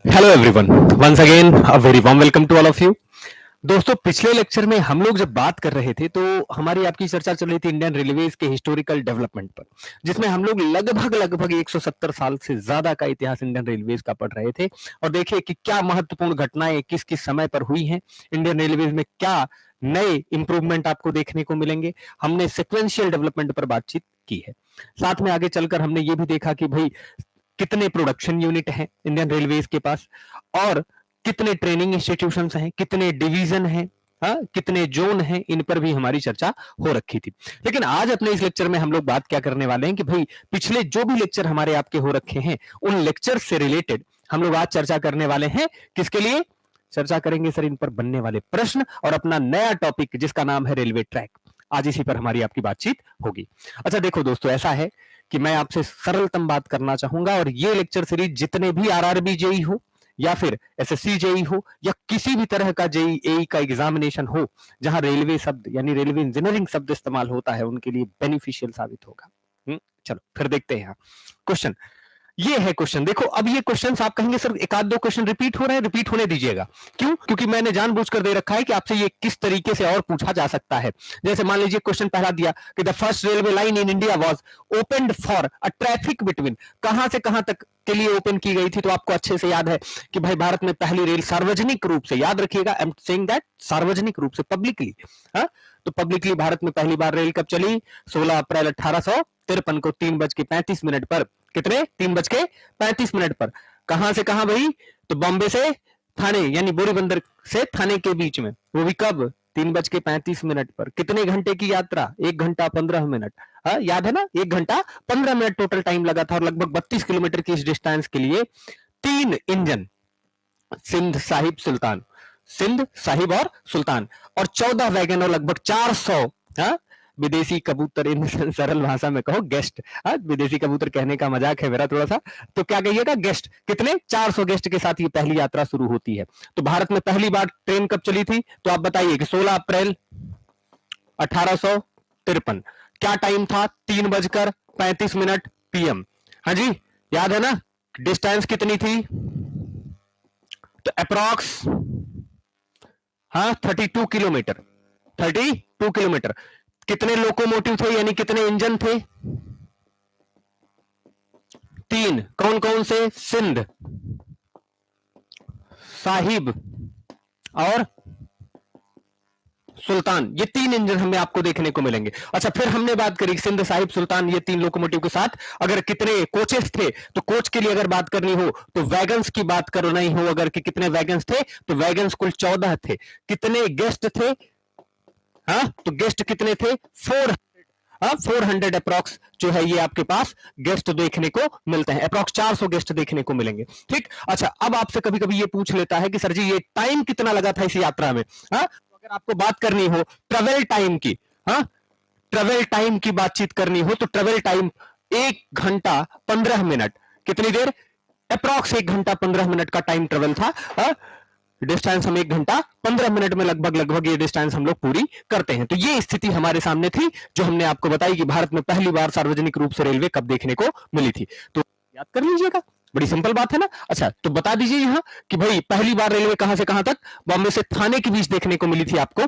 Hello everyone, once again a very warm welcome to all of you. दोस्तों, पिछले lecture में हम लोग जब बात कर रहे थे तो हमारी आपकी चर्चा चल रही थी इंडियन रेलवेज के हिस्टोरिकल डेवलपमेंट पर, जिसमें हम लोग लगभग लगभग 170 साल से ज्यादा का इतिहास इंडियन रेलवेज का पढ़ रहे थे और देखिए कि क्या महत्वपूर्ण घटनाएं किस किस समय पर हुई हैं। इंडियन रेलवेज में क्या नए इंप्रूवमेंट आपको देखने को मिलेंगे। हमने सिक्वेंशियल डेवलपमेंट पर बातचीत की है। साथ में आगे चलकर हमने ये भी देखा कि भाई कितने प्रोडक्शन यूनिट हैं इंडियन रेलवेज के पास और कितने ट्रेनिंग इंस्टीट्यूशंस हैं, कितने डिवीजन हैं, हाँ, कितने जोन हैं, इन पर भी हमारी चर्चा हो रखी थी। लेकिन आज अपने इस लेक्चर में हम लोग बात क्या करने वाले हैं कि भाई पिछले जो भी लेक्चर हमारे आपके हो रखे हैं उन लेक्चर से रिलेटेड हम लोग आज चर्चा करने वाले हैं। किसके लिए चर्चा करेंगे सर? इन पर बनने वाले प्रश्न और अपना नया टॉपिक जिसका नाम है रेलवे ट्रैक। आज इसी पर हमारी आपकी बातचीत होगी। अच्छा देखो दोस्तों, ऐसा है कि मैं आपसे सरलतम बात करना चाहूंगा और ये लेक्चर सीरीज जितने भी आरआरबी जेई हो या फिर एसएससी जेई हो या किसी भी तरह का जेई एई का एग्जामिनेशन हो जहां रेलवे शब्द यानी रेलवे इंजीनियरिंग शब्द इस्तेमाल होता है उनके लिए बेनिफिशियल साबित होगा। चलो फिर देखते हैं। क्वेश्चन ये है। क्वेश्चन देखो, अब ये क्वेश्चन आप कहेंगे सर एक आध दो क्वेश्चन रिपीट हो रहे हैं, रिपीट होने दीजिएगा। क्यों? क्योंकि मैंने जानबूझकर दे रखा है कि आपसे ये किस तरीके से और पूछा जा सकता है। जैसे मान लीजिए क्वेश्चन पहला दिया कि the first railway line in India was opened for a traffic between, कहां से कहां तक के लिए ओपन की गई थी। तो आपको अच्छे से याद है कि भाई भारत में पहली रेल सार्वजनिक रूप से, याद रखिएगा आई एम सेइंग दैट, सार्वजनिक रूप से, पब्लिकली। हाँ, तो पब्लिकली भारत में पहली बार रेल कब चली? 16 अप्रैल 1853 को 3:35 पर। कितने? 3:35 पर। कहां से कहां भाई? तो बॉम्बे से थाने यानी बोरीबंदर से थाने के बीच में। वो भी कब? 3:35 पर। कितने घंटे की यात्रा? 1 घंटा 15 मिनट। हाँ, याद है ना? 1 घंटा 15 मिनट टोटल टाइम लगा था और लगभग 32 किलोमीटर की इस डिस्टेंस के लिए 3 इंजन, सिंध साहिब सुल्तान, सिंध साहिब और सुल्तान, और 14 वैगन और लगभग 400 हाँ विदेशी कबूतर, इन सरल भाषा में कहो गेस्ट। हाँ, विदेशी कबूतर कहने का मजाक है मेरा थोड़ा सा, तो क्या कहिएगा? गेस्ट। कितने? 400 गेस्ट के साथ ये पहली यात्रा शुरू होती है। तो भारत में पहली बार ट्रेन कब चली थी? तो आप बताइए कि 16 अप्रैल 1853। क्या टाइम था? 3:35 पीएम। हाँ जी, याद है ना? डिस्टेंस कितनी थी? तो अप्रॉक्स, हाँ, 32 किलोमीटर। 32 किलोमीटर। कितने लोकोमोटिव थे यानी कितने इंजन थे? 3। कौन कौन से? सिंध, साहिब और सुल्तान। ये 3 इंजन हमें आपको देखने को मिलेंगे। अच्छा, फिर हमने बात करी सिंध साहिब सुल्तान ये 3 लोकोमोटिव के साथ अगर कितने कोचेस थे, तो कोच के लिए अगर बात करनी हो तो वैगन्स की बात करनी हो अगर कि कितने वैगन्स थे, तो वैगन्स कुल 14 थे। कितने गेस्ट थे? हाँ, तो गेस्ट कितने थे? 400 अप्रॉक्स जो है ये आपके पास गेस्ट देखने को मिलते हैं। अप्रॉक्स 400 गेस्ट देखने को मिलेंगे। ठीक। अच्छा, अब आपसे कभी कभी ये पूछ लेता है कि सर जी ये टाइम कितना लगा था इस यात्रा में। हाँ, तो अगर आपको बात करनी हो ट्रेवल टाइम की, हाँ, ट्रेवल टाइम की बातचीत करनी हो तो ट्रेवल टाइम 1 घंटा 15 मिनट। कितनी देर? अप्रॉक्स 1 घंटा 15 मिनट का टाइम ट्रेवल था। डिस्टेंस हम 1 घंटा 15 मिनट में लगभग लगभग ये डिस्टेंस हम लोग पूरी करते हैं। तो ये स्थिति हमारे सामने थी जो हमने आपको बताई कि भारत में पहली बार सार्वजनिक रूप से रेलवे कब देखने को मिली थी। तो याद कर लीजिएगा, बड़ी सिंपल बात है ना। अच्छा, तो बता दीजिए यहां कि भाई पहली बार रेलवे कहां से कहां तक? बॉम्बे से थाने के बीच देखने को मिली थी आपको,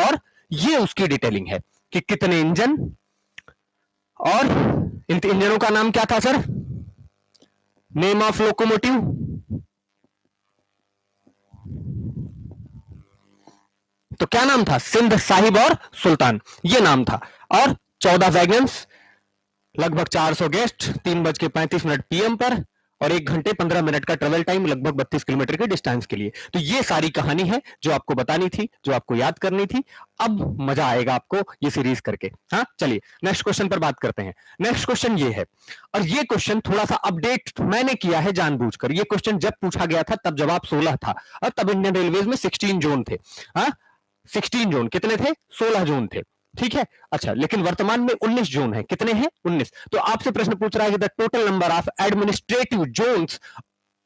और ये उसकी डिटेलिंग है कि कितने इंजन और इन इंजनों का नाम क्या था सर? Name of locomotive? तो क्या नाम था? सिंध साहिब और सुल्तान, ये नाम था। और 14 वैगन्स, लगभग 400 गेस्ट, 3:35 पीएम पर, और 1 घंटे 15 मिनट का ट्रेवल टाइम लगभग 32 किलोमीटर के डिस्टेंस के लिए। तो ये सारी कहानी है जो आपको बतानी थी, जो आपको याद करनी थी। अब मजा आएगा आपको ये सीरीज करके। हाँ, चलिए नेक्स्ट क्वेश्चन पर बात करते हैं। नेक्स्ट क्वेश्चन ये है, और ये क्वेश्चन थोड़ा सा अपडेट मैंने किया है जानबूझकर। ये क्वेश्चन जब पूछा गया था तब जवाब 16 था, और तब इंडियन रेलवेज में 16 जोन थे। हाँ, 16 जोन। कितने थे? 16 जोन थे। ठीक है। अच्छा, लेकिन वर्तमान में 19 जोन है। कितने हैं? 19। तो आपसे प्रश्न पूछ रहा है कि the total number of administrative zones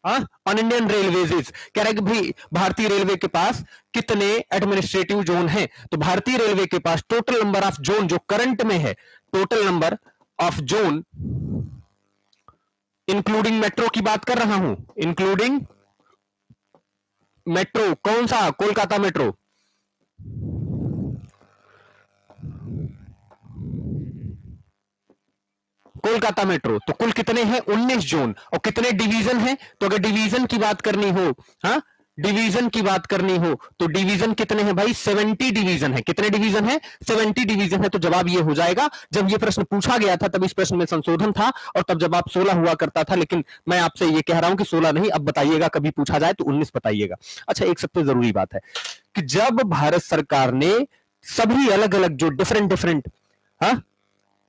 on Indian railways is, कह रहा है कि भाई भारतीय रेलवे के पास कितने एडमिनिस्ट्रेटिव जोन हैं। तो भारतीय रेलवे के पास टोटल नंबर ऑफ जोन जो करंट में है, total number of zone including metro की बात कर रहा हूं, इंक्लूडिंग मेट्रो कौन सा? कोलकाता मेट्रो। कोलकाता मेट्रो। तो कुल कितने हैं? 19 जोन। और कितने डिवीजन हैं? तो अगर डिवीजन की बात करनी हो, हाँ डिवीजन की बात करनी हो तो डिवीजन कितने हैं भाई? 70 डिवीजन है। कितने डिवीजन है? 70 डिवीजन है। तो जवाब ये हो जाएगा। जब ये प्रश्न पूछा गया था तब इस प्रश्न में संशोधन था और तब जवाब 16 हुआ करता था, लेकिन मैं आपसे ये कह रहा हूं कि 16 नहीं, अब बताइएगा, कभी पूछा जाए तो 19 बताइएगा। अच्छा, एक सबसे जरूरी बात है कि जब भारत सरकार ने सभी अलग अलग जो डिफरेंट डिफरेंट हाँ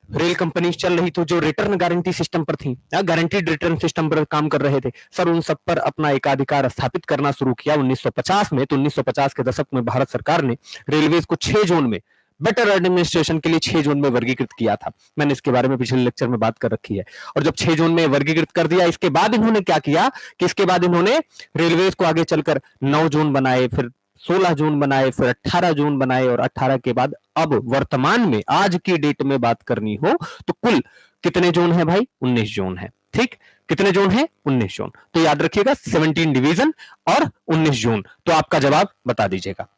रेल कंपनीज चल रही थी, जो रिटर्न गारंटी सिस्टम पर थी, गारंटीड रिटर्न सिस्टम पर काम कर रहे थे सर, उन सब पर अपना एकाधिकार स्थापित करना शुरू किया 1950 में। तो 1950 के दशक में भारत सरकार ने रेलवेज को 6 जोन में बेटर एडमिनिस्ट्रेशन के लिए 6 जोन में वर्गीकृत किया था। मैंने इसके बारे में पिछले लेक्चर में बात कर रखी है। और जब 6 जोन में वर्गीकृत कर दिया, इसके बाद इन्होंने क्या किया कि इसके बाद इन्होंने रेलवेज को आगे चलकर 9 जोन बनाए, फिर 16 जून बनाए, फिर 18 जून बनाए, और 18 के बाद अब वर्तमान में आज की डेट में बात करनी हो तो कुल कितने जोन है भाई? 19 जोन है। ठीक, कितने जोन है? 19 जोन। तो याद रखिएगा 17 डिवीजन और 19 जोन। तो आपका जवाब बता दीजिएगा।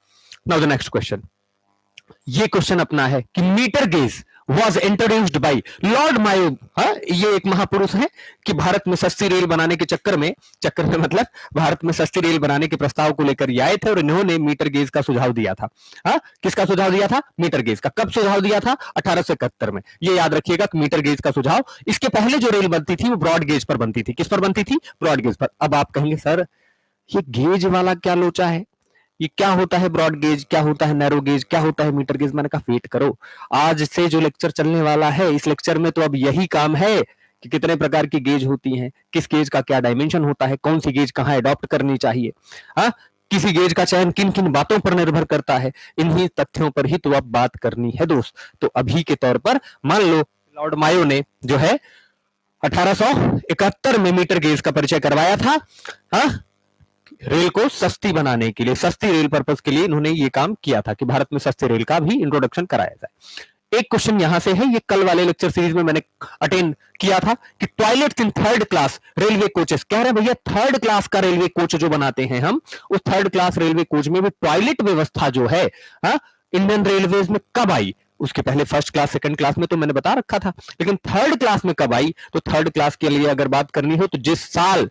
Now the next question. ये क्वेश्चन अपना है कि metre gauge was introduced by Lord Mayo. ये एक महापुरुष है कि भारत में सस्ती रेल बनाने के चक्कर में मतलब भारत में सस्ती रेल बनाने के प्रस्ताव को लेकर ये आए थे और इन्होंने मीटर गेज का सुझाव दिया था। किसका सुझाव दिया था? मीटर गेज का। कब सुझाव दिया था? 1871 में। ये याद रखिएगा कि मीटर गेज का सुझाव, इसके पहले जो रेल बनती थी वो ब्रॉड गेज पर बनती थी। किस पर बनती थी? ब्रॉड गेज पर। अब आप कहेंगे सर ये गेज वाला क्या लोचा है, ये क्या होता है ब्रॉड गेज, क्या होता है नैरो गेज, क्या होता है मीटर गेज? मैंने कहा वेट करो, आज से जो लेक्चर चलने वाला है इस लेक्चर में तो अब यही काम है कि कितने प्रकार की गेज होती हैं, किस गेज का क्या डायमेंशन होता है, कौन सी गेज कहां अडॉप्ट करनी चाहिए, किसी गेज का चयन किन किन बातों पर निर्भर करता है, इन्हीं तथ्यों पर ही तो अब बात करनी है दोस्त। तो अभी के तौर पर मान लो लॉर्ड मायो ने जो है 1871 में मीटर गेज का परिचय करवाया था। रेल को सस्ती बनाने के लिए, सस्ती रेल पर्पस के लिए इन्होंने ये काम किया था कि भारत में सस्ती रेल का भी इंट्रोडक्शन कराया जाए। एक क्वेश्चन यहां से है, ये कल वाले लेक्चर सीरीज में मैंने अटेंड किया था कि toilets in third class railway coaches. कह रहे हैं भैया थर्ड क्लास का रेलवे कोच जो बनाते हैं हम, उस थर्ड क्लास रेलवे कोच में भी टॉयलेट व्यवस्था जो है इंडियन रेलवेज में कब आई? उसके पहले फर्स्ट क्लास सेकंड क्लास में तो मैंने बता रखा था, लेकिन थर्ड क्लास में कब आई? तो थर्ड क्लास के लिए अगर बात करनी हो तो जिस साल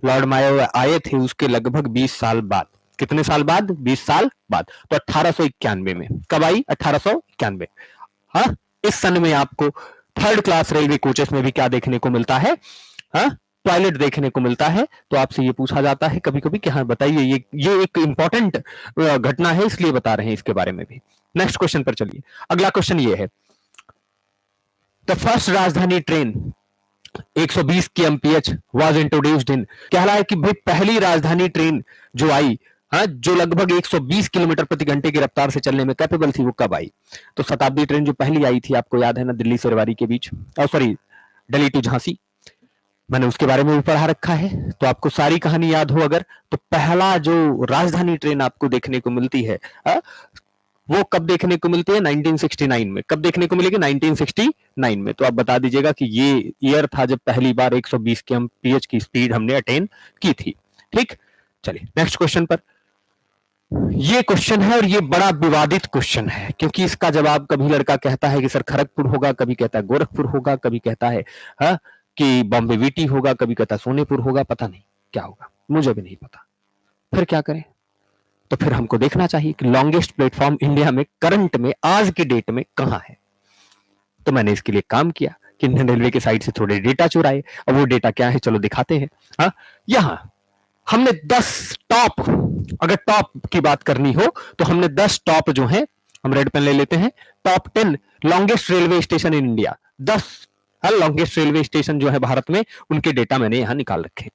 लॉर्ड मायो आए थे उसके लगभग 20 साल बाद। कितने साल बाद? 20 साल बाद। तो 1891 में। कब आई? 1891। इस सन में आपको थर्ड क्लास रेलवे कोचेस में भी क्या देखने को मिलता है? टॉयलेट देखने को मिलता है। तो आपसे ये पूछा जाता है कभी कभी कि हाँ बताइए, ये एक इंपॉर्टेंट घटना है इसलिए बता रहे हैं इसके बारे में भी। नेक्स्ट क्वेश्चन पर चलिए। अगला क्वेश्चन ये है, द फर्स्ट राजधानी ट्रेन 120 की एमपीएच वाज इंट्रोड्यूस्ड इन। कह रहा है कि भाई पहली राजधानी ट्रेन जो आई, जो लगभग 120 किलोमीटर प्रति घंटे की रफ्तार से चलने में कैपेबल थी, वो कब आई? तो शताब्दी ट्रेन जो पहली आई थी, आपको याद है ना, दिल्ली से रेवाड़ी के बीच, सॉरी दिल्ली टू झांसी, मैंने उसके बारे में भी पढ़ा रखा है। तो आपको सारी कहानी याद हो अगर, तो पहला जो राजधानी ट्रेन आपको देखने को मिलती है वो कब देखने को मिलती है? 1969 में। कब देखने को मिलेगी? 1969 में। तो आप बता दीजिएगा कि ये ईयर था जब पहली बार 120 kmph की स्पीड हमने अटेन की थी। ठीक, चलिए नेक्स्ट क्वेश्चन पर। ये क्वेश्चन है और ये बड़ा विवादित क्वेश्चन है, क्योंकि इसका जवाब कभी लड़का कहता है कि सर खड़गपुर होगा, कभी कहता है गोरखपुर होगा, कभी कहता है कि बॉम्बे वीटी होगा, कभी कहता है सोनेपुर होगा, पता नहीं क्या होगा, मुझे भी नहीं पता। फिर क्या करें? तो फिर हमको देखना चाहिए कि लॉन्गेस्ट प्लेटफॉर्म इंडिया में करंट में आज की डेट में कहां है। तो मैंने इसके लिए काम किया कि इंडियन रेलवे की साइड से थोड़े डेटा चुराए। अब वो डेटा क्या है चलो दिखाते हैं। यहां हमने 10 टॉप, अगर टॉप की बात करनी हो तो हमने 10 टॉप जो है, हम रेड पेन ले लेते हैं, top 10 longest railway station in India, 10 longest railway station जो है भारत में, उनके डेटा मैंने यहां निकाल रखे।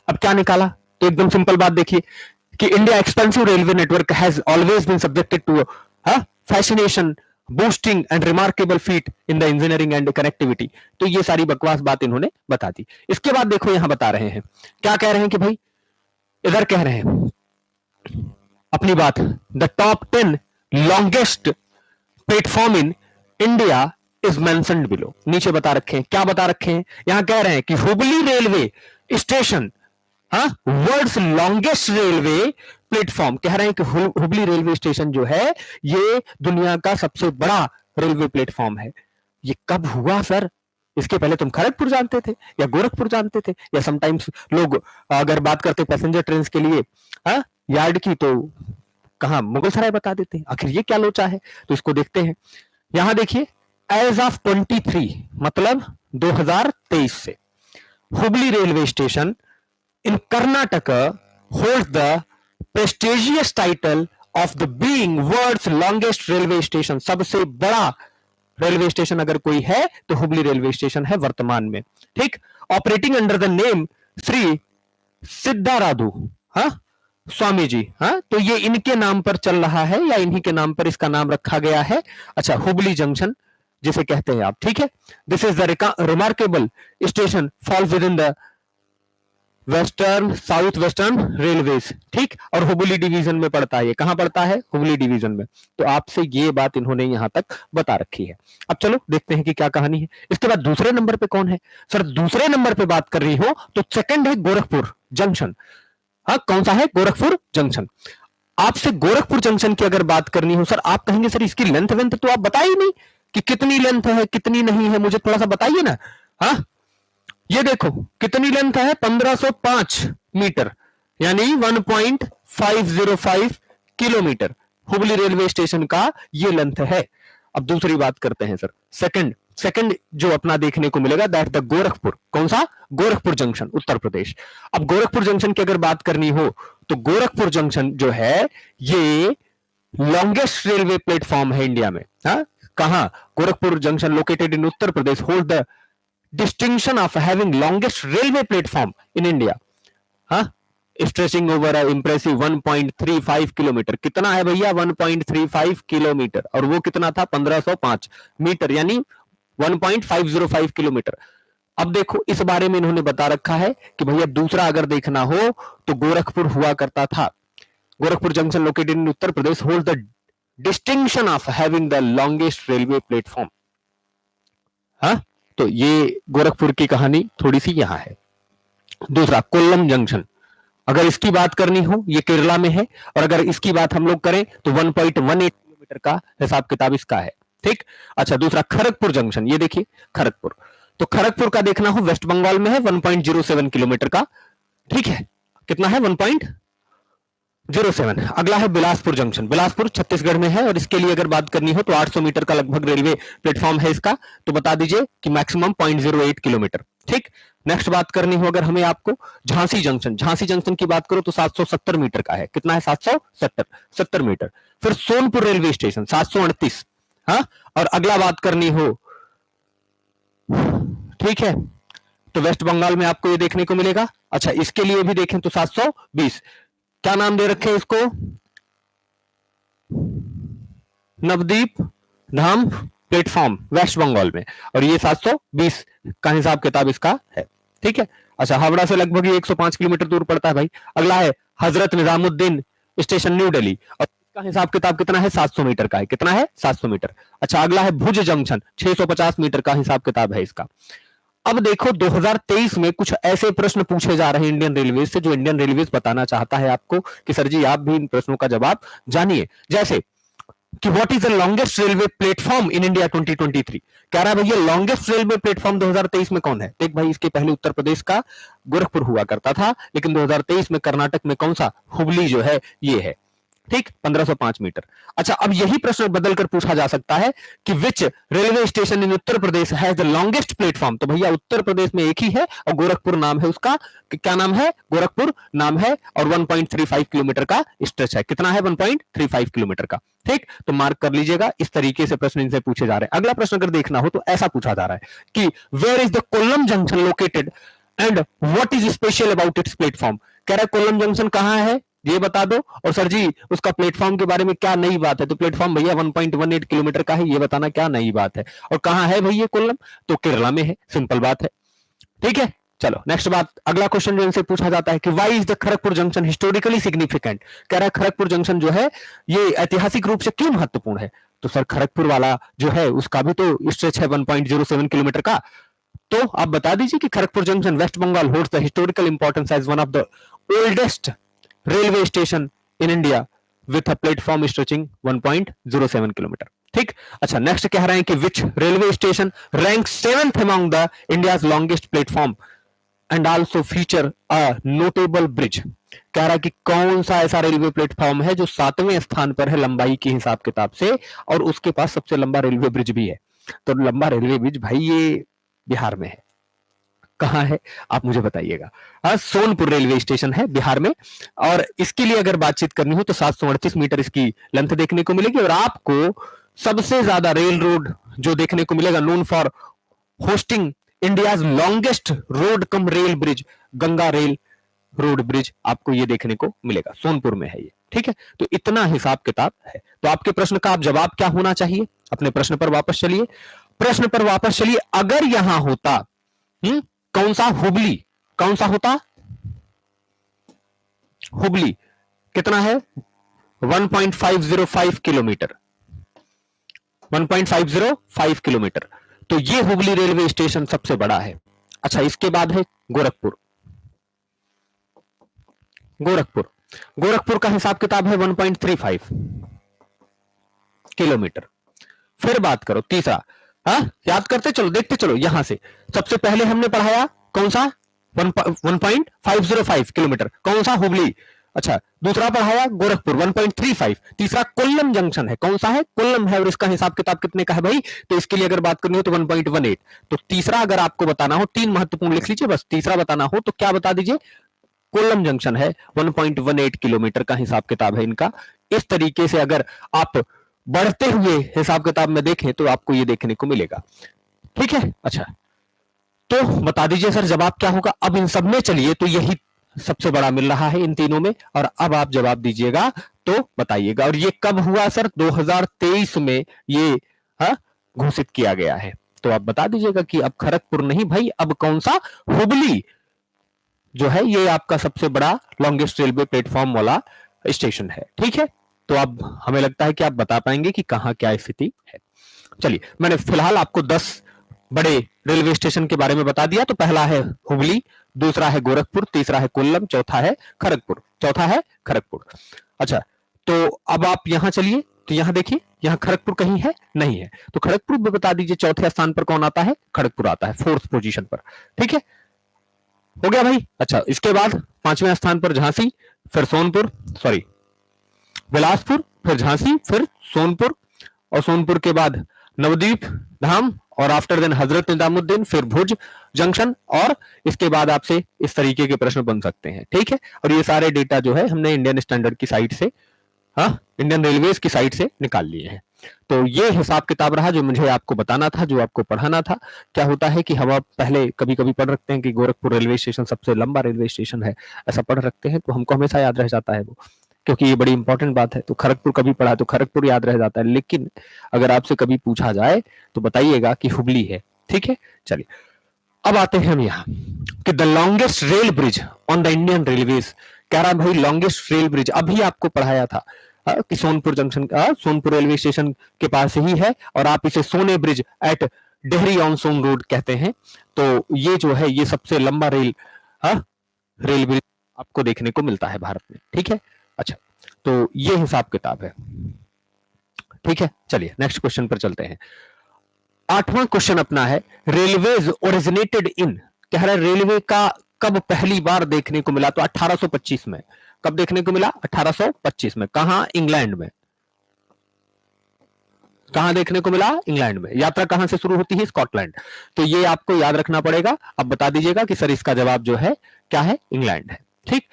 अब क्या निकाला? तो एकदम सिंपल बात देखिए कि India expensive railway network has always been subjected to fascination, boosting and remarkable feat in the engineering and connectivity. तो ये सारी बकवास बात इन्होंने बता दी। इसके बाद देखो यहां बता रहे हैं, क्या कह रहे हैं कि भाई इधर कह रहे हैं अपनी बात, the top 10 longest platform in India is mentioned below. नीचे बता रखे हैं, क्या बता रखे हैं? यहां कह रहे हैं कि हुबली रेलवे स्टेशन हाँ, वर्ल्ड्स लॉन्गेस्ट रेलवे प्लेटफॉर्म, कह रहे हैं कि हुबली रेलवे स्टेशन जो है ये दुनिया का सबसे बड़ा रेलवे प्लेटफॉर्म है। ये कब हुआ सर? इसके पहले तुम खड़गपुर जानते थे या गोरखपुर जानते थे, या समटाइम्स लोग अगर बात करते पैसेंजर ट्रेन के लिए हाँ यार्ड की, तो कहां मुगलसराय बता देते हैं। आखिर ये क्या लोचा है? तो इसको देखते हैं। यहां देखिए, एज ऑफ 23 मतलब 2023 से Hubli railway station in Karnataka holds the prestigious title of the being world's longest railway station। सबसे बड़ा रेलवे स्टेशन अगर कोई है तो हुबली रेलवे स्टेशन है वर्तमान में। ठीक, operating under the name Shri Siddharadhu हाँ स्वामी जी। हाँ, तो ये इनके नाम पर चल रहा है या इन्हीं के नाम पर इसका नाम रखा गया है। अच्छा, हुबली जंक्शन जिसे कहते हैं आप। ठीक है, this is the remarkable station fall with in the western south western railways. ठीक, और हुबली डिवीजन में पड़ता है। ये कहां पड़ता है? हुबली डिवीजन में। तो आपसे ये बात इन्होंने यहां तक बता रखी है। अब चलो देखते हैं कि क्या कहानी है। इसके बाद दूसरे नंबर पे कौन है सर? दूसरे नंबर पे बात कर रही हो तो सेकंड है गोरखपुर जंक्शन। हाँ, कौन सा है? गोरखपुर जंक्शन। आपसे गोरखपुर जंक्शन की अगर बात करनी हो सर, आप कहेंगे सर इसकी लेंथ वेंथ तो आप बताइए नहीं कि कितनी लेंथ है कितनी नहीं है, मुझे थोड़ा सा बताइए ना। हाँ, ये देखो कितनी लेंथ है, 1505 मीटर, यानी 1.505 किलोमीटर हुबली रेलवे स्टेशन का ये लेंथ है। अब दूसरी बात करते हैं सर, सेकंड जो अपना देखने को मिलेगा दैट द गोरखपुर। कौन सा? गोरखपुर जंक्शन, उत्तर प्रदेश। अब गोरखपुर जंक्शन की अगर बात करनी हो तो गोरखपुर जंक्शन जो है ये लॉन्गेस्ट रेलवे प्लेटफॉर्म है इंडिया में। हाँ, कहां? Gorakhpur junction located in Uttar Pradesh hold the distinction of having longest railway platform in India, हाँ, stretching over a impressive 1.35 kilometre. कितना है भैया? 1.35 किलोमीटर, और वो कितना था? 1505 मीटर, यानी 1.505 किलोमीटर। अब देखो इस बारे में इन्होंने बता रखा है कि भैया दूसरा अगर देखना हो तो गोरखपुर हुआ करता था। Gorakhpur junction located in Uttar Pradesh hold the distinction of having the longest railway platform. हाँ, तो ये गोरखपुर की कहानी थोड़ी सी यहां है। दूसरा कोल्लम जंक्शन, अगर इसकी बात करनी हो ये केरला में है, और अगर इसकी बात हम लोग करें तो 1.18 किलोमीटर का हिसाब किताब इसका है। ठीक, अच्छा दूसरा खड़गपुर जंक्शन, ये देखिए खड़गपुर, तो खड़गपुर का देखना हो वेस्ट बंगाल में है, 1.07 किलोमीटर का। ठीक है, कितना है? 1.07। अगला है बिलासपुर जंक्शन, बिलासपुर छत्तीसगढ़ में है, और इसके लिए अगर बात करनी हो तो 800 मीटर का लगभग रेलवे प्लेटफॉर्म है इसका, तो बता दीजिए कि मैक्सिमम 0.08 किलोमीटर। ठीक, नेक्स्ट बात करनी हो अगर हमें आपको झांसी जंक्शन, झांसी जंक्शन की बात करो तो 770 मीटर का है। कितना है? 770 मीटर। फिर सोनपुर रेलवे स्टेशन 738। हाँ, और अगला बात करनी हो, ठीक है, तो वेस्ट बंगाल में आपको ये देखने को मिलेगा। अच्छा, इसके लिए भी देखें तो 720। क्या नाम दे रखे इसको? नवदीप धाम प्लेटफॉर्म, वेस्ट बंगाल में, और ये 720 का हिसाब किताब इसका है। ठीक है, अच्छा हावड़ा से लगभग ये 105 किलोमीटर दूर पड़ता है भाई। अगला है हजरत निजामुद्दीन स्टेशन न्यू दिल्ली, और इसका हिसाब किताब कितना है? 700 मीटर का है। कितना है? 700 मीटर। अच्छा, अगला है भुज जंक्शन, 650 मीटर का हिसाब किताब है इसका। अब देखो 2023 में कुछ ऐसे प्रश्न पूछे जा रहे हैं इंडियन रेलवे से, जो इंडियन रेलवे बताना चाहता है आपको कि सर जी आप भी इन प्रश्नों का जवाब जानिए। जैसे कि what is the longest railway platform in India 2023? कह रहा है भैया लॉन्गेस्ट रेलवे प्लेटफॉर्म 2023 में कौन है? देख भाई, इसके पहले उत्तर प्रदेश का गोरखपुर हुआ करता था, लेकिन 2023 में कर्नाटक में कौन सा? हुबली जो है ये है। ठीक, 1505 मीटर। अच्छा, अब यही प्रश्न बदलकर पूछा जा सकता है कि which railway station in Uttar Pradesh has the longest platform? तो भैया उत्तर प्रदेश में एक ही है और गोरखपुर नाम है उसका। क्या नाम है? गोरखपुर नाम है, और 1.35 किलोमीटर का स्ट्रेच है। कितना है? 1.35 किलोमीटर का। ठीक, तो मार्क कर लीजिएगा। इस तरीके से प्रश्न इनसे पूछे जा रहे हैं। अगला प्रश्न अगर देखना हो तो ऐसा पूछा जा रहा है कि where is the Kollam junction located and what is special about its platform? कह रहा है कोल्लम जंक्शन कहां है ये बता दो, और सर जी उसका प्लेटफॉर्म के बारे में क्या नई बात है? तो प्लेटफॉर्म भैया 1.18 किलोमीटर का है, ये बताना क्या नई बात है। और कहां है भैया कोल्लम? तो केरला में है, सिंपल बात है। ठीक है, चलो नेक्स्ट बात। अगला क्वेश्चन जो इनसे पूछा जाता है कि why is the Kharagpur junction historically significant? कह रहा है खड़गपुर जंक्शन जो है ये ऐतिहासिक रूप से क्यों महत्वपूर्ण है? तो सर खड़गपुर वाला जो है उसका भी तो स्ट्रेच है 1.07 किलोमीटर का। तो आप बता दीजिए कि Kharagpur junction West Bengal holds the historical importance as one of the oldest railway station in India with a platform stretching 1.07 kilometre. ठीक। अच्छा, नेक्स्ट कह रहे हैं कि which railway station rank 7th among the India's longest platform and also feature a notable bridge. कह रहा है कि कौन सा ऐसा रेलवे प्लेटफॉर्म है जो 7वें स्थान पर है लंबाई के हिसाब किताब से, और उसके पास सबसे लंबा रेलवे ब्रिज भी है। तो लंबा रेलवे ब्रिज भाई ये बिहार में है। कहां है आप मुझे बताइएगा। सोनपुर रेलवे स्टेशन है बिहार में, और इसके लिए अगर बातचीत करनी हो तो 738 मीटर इसकी लेंथ देखने को मिलेगी, और आपको सबसे ज्यादा रेल रोड जो देखने को मिलेगा, known for hosting India's longest road cum rail bridge, Ganga rail road bridge, आपको ये देखने को मिलेगा, सोनपुर में है ये। ठीक है, तो इतना हिसाब किताब है। तो आपके प्रश्न का आप जवाब क्या होना चाहिए? अपने प्रश्न पर वापस चलिए, प्रश्न पर वापस चलिए। अगर यहां होता कौन सा? हुबली। कौन सा होता? हुबली। कितना है? 1.505 किलोमीटर, 1.505 किलोमीटर। तो ये हुबली रेलवे स्टेशन सबसे बड़ा है। अच्छा, इसके बाद है गोरखपुर। गोरखपुर, गोरखपुर का हिसाब किताब है 1.35 किलोमीटर। फिर बात करो तीसरा। याद करते चलो, देखते चलो। यहां से सबसे पहले हमने पढ़ाया कौन सा? 1.505 किलोमीटर। कौन सा? हुबली। अच्छा, दूसरा पढ़ाया गोरखपुर 1.35। तीसरा कोल्लम जंक्शन है। कौन सा है? कोल्लम है। और इसका हिसाब किताब कितने का है भाई? तो इसके लिए अगर बात करनी हो तो 1.18। तो तीसरा अगर आपको बताना हो, 3 महत्वपूर्ण लिख लीजिए बस। तीसरा बताना हो तो क्या बता दीजिए? कोल्लम जंक्शन है। 1.18 किलोमीटर का हिसाब किताब है इनका। इस तरीके से अगर आप बढ़ते हुए हिसाब किताब में देखें तो आपको ये देखने को मिलेगा। ठीक है। अच्छा, तो बता दीजिए सर जवाब क्या होगा? अब इन सब में चलिए, तो यही सबसे बड़ा मिल रहा है इन तीनों में, और अब आप जवाब दीजिएगा तो बताइएगा। और ये कब हुआ सर? 2023 में ये घोषित किया गया है। तो आप बता दीजिएगा कि अब खड़गपुर नहीं भाई, अब कौन सा? हुबली जो है ये आपका सबसे बड़ा लॉन्गेस्ट रेलवे प्लेटफॉर्म वाला स्टेशन है। ठीक है, तो अब हमें लगता है कि आप बता पाएंगे कि कहां क्या स्थिति है। चलिए, मैंने फिलहाल आपको 10 बड़े रेलवे स्टेशन के बारे में बता दिया। तो पहला है हुबली, दूसरा है गोरखपुर, तीसरा है कोल्लम, चौथा है खड़गपुर। चौथा है खड़गपुर। अच्छा, तो अब आप यहां चलिए, तो यहां देखिए, यहां खड़गपुर कहीं है? नहीं है। तो खड़गपुर में बता दीजिए चौथे स्थान पर कौन आता है? खड़गपुर आता है 4th पोजीशन पर। ठीक है, हो गया भाई। अच्छा, इसके बाद 5वें स्थान पर झांसी, फिर सोनपुर, सॉरी बिलासपुर, फिर झांसी, फिर सोनपुर, और सोनपुर के बाद नवदीप धाम, और आफ्टर देन हजरत निजामुद्दीन, फिर भुज जंक्शन, और इसके बाद आपसे इस तरीके के प्रश्न बन सकते हैं। ठीक है, और ये सारे डेटा जो है हमने इंडियन स्टैंडर्ड की साइट से, इंडियन रेलवेज की साइट से निकाल लिए हैं। तो ये हिसाब किताब रहा जो मुझे आपको बताना था, जो आपको पढ़ाना था। क्या होता है कि हम आप पहले कभी कभी पढ़ रखते हैं कि गोरखपुर रेलवे स्टेशन सबसे लंबा रेलवे स्टेशन है, ऐसा पढ़ रखते हैं, तो हमको हमेशा याद रह जाता है वो, क्योंकि ये बड़ी इंपॉर्टेंट बात है। तो खड़गपुर कभी पढ़ा तो खड़गपुर याद रह जाता है, लेकिन अगर आपसे कभी पूछा जाए तो बताइएगा कि हुबली है। ठीक है, चलिए अब आते हैं हम यहाँ कि the longest rail bridge on the Indian railways. कह रहा भाई लॉन्गेस्ट रेल ब्रिज, अभी आपको पढ़ाया था कि सोनपुर जंक्शन का, सोनपुर रेलवे स्टेशन के पास ही है, और आप इसे Sone bridge at Dehri on Sone road कहते हैं। तो ये जो है ये सबसे लंबा रेल ब्रिज आपको देखने को मिलता है भारत में। ठीक है, अच्छा, तो ये हिसाब किताब है। ठीक है, चलिए नेक्स्ट क्वेश्चन पर चलते हैं। 8वां क्वेश्चन अपना है रेलवेज ओरिजिनेटेड इन। कह रहा है रेलवे का कब पहली बार देखने को मिला? तो 1825 में। कब देखने को मिला? 1825 में। कहां? इंग्लैंड में। कहां देखने को मिला? इंग्लैंड में। यात्रा कहां से शुरू होती है? स्कॉटलैंड। तो ये आपको याद रखना पड़ेगा। अब बता दीजिएगा कि सर इसका जवाब जो है क्या है? इंग्लैंड है। ठीक,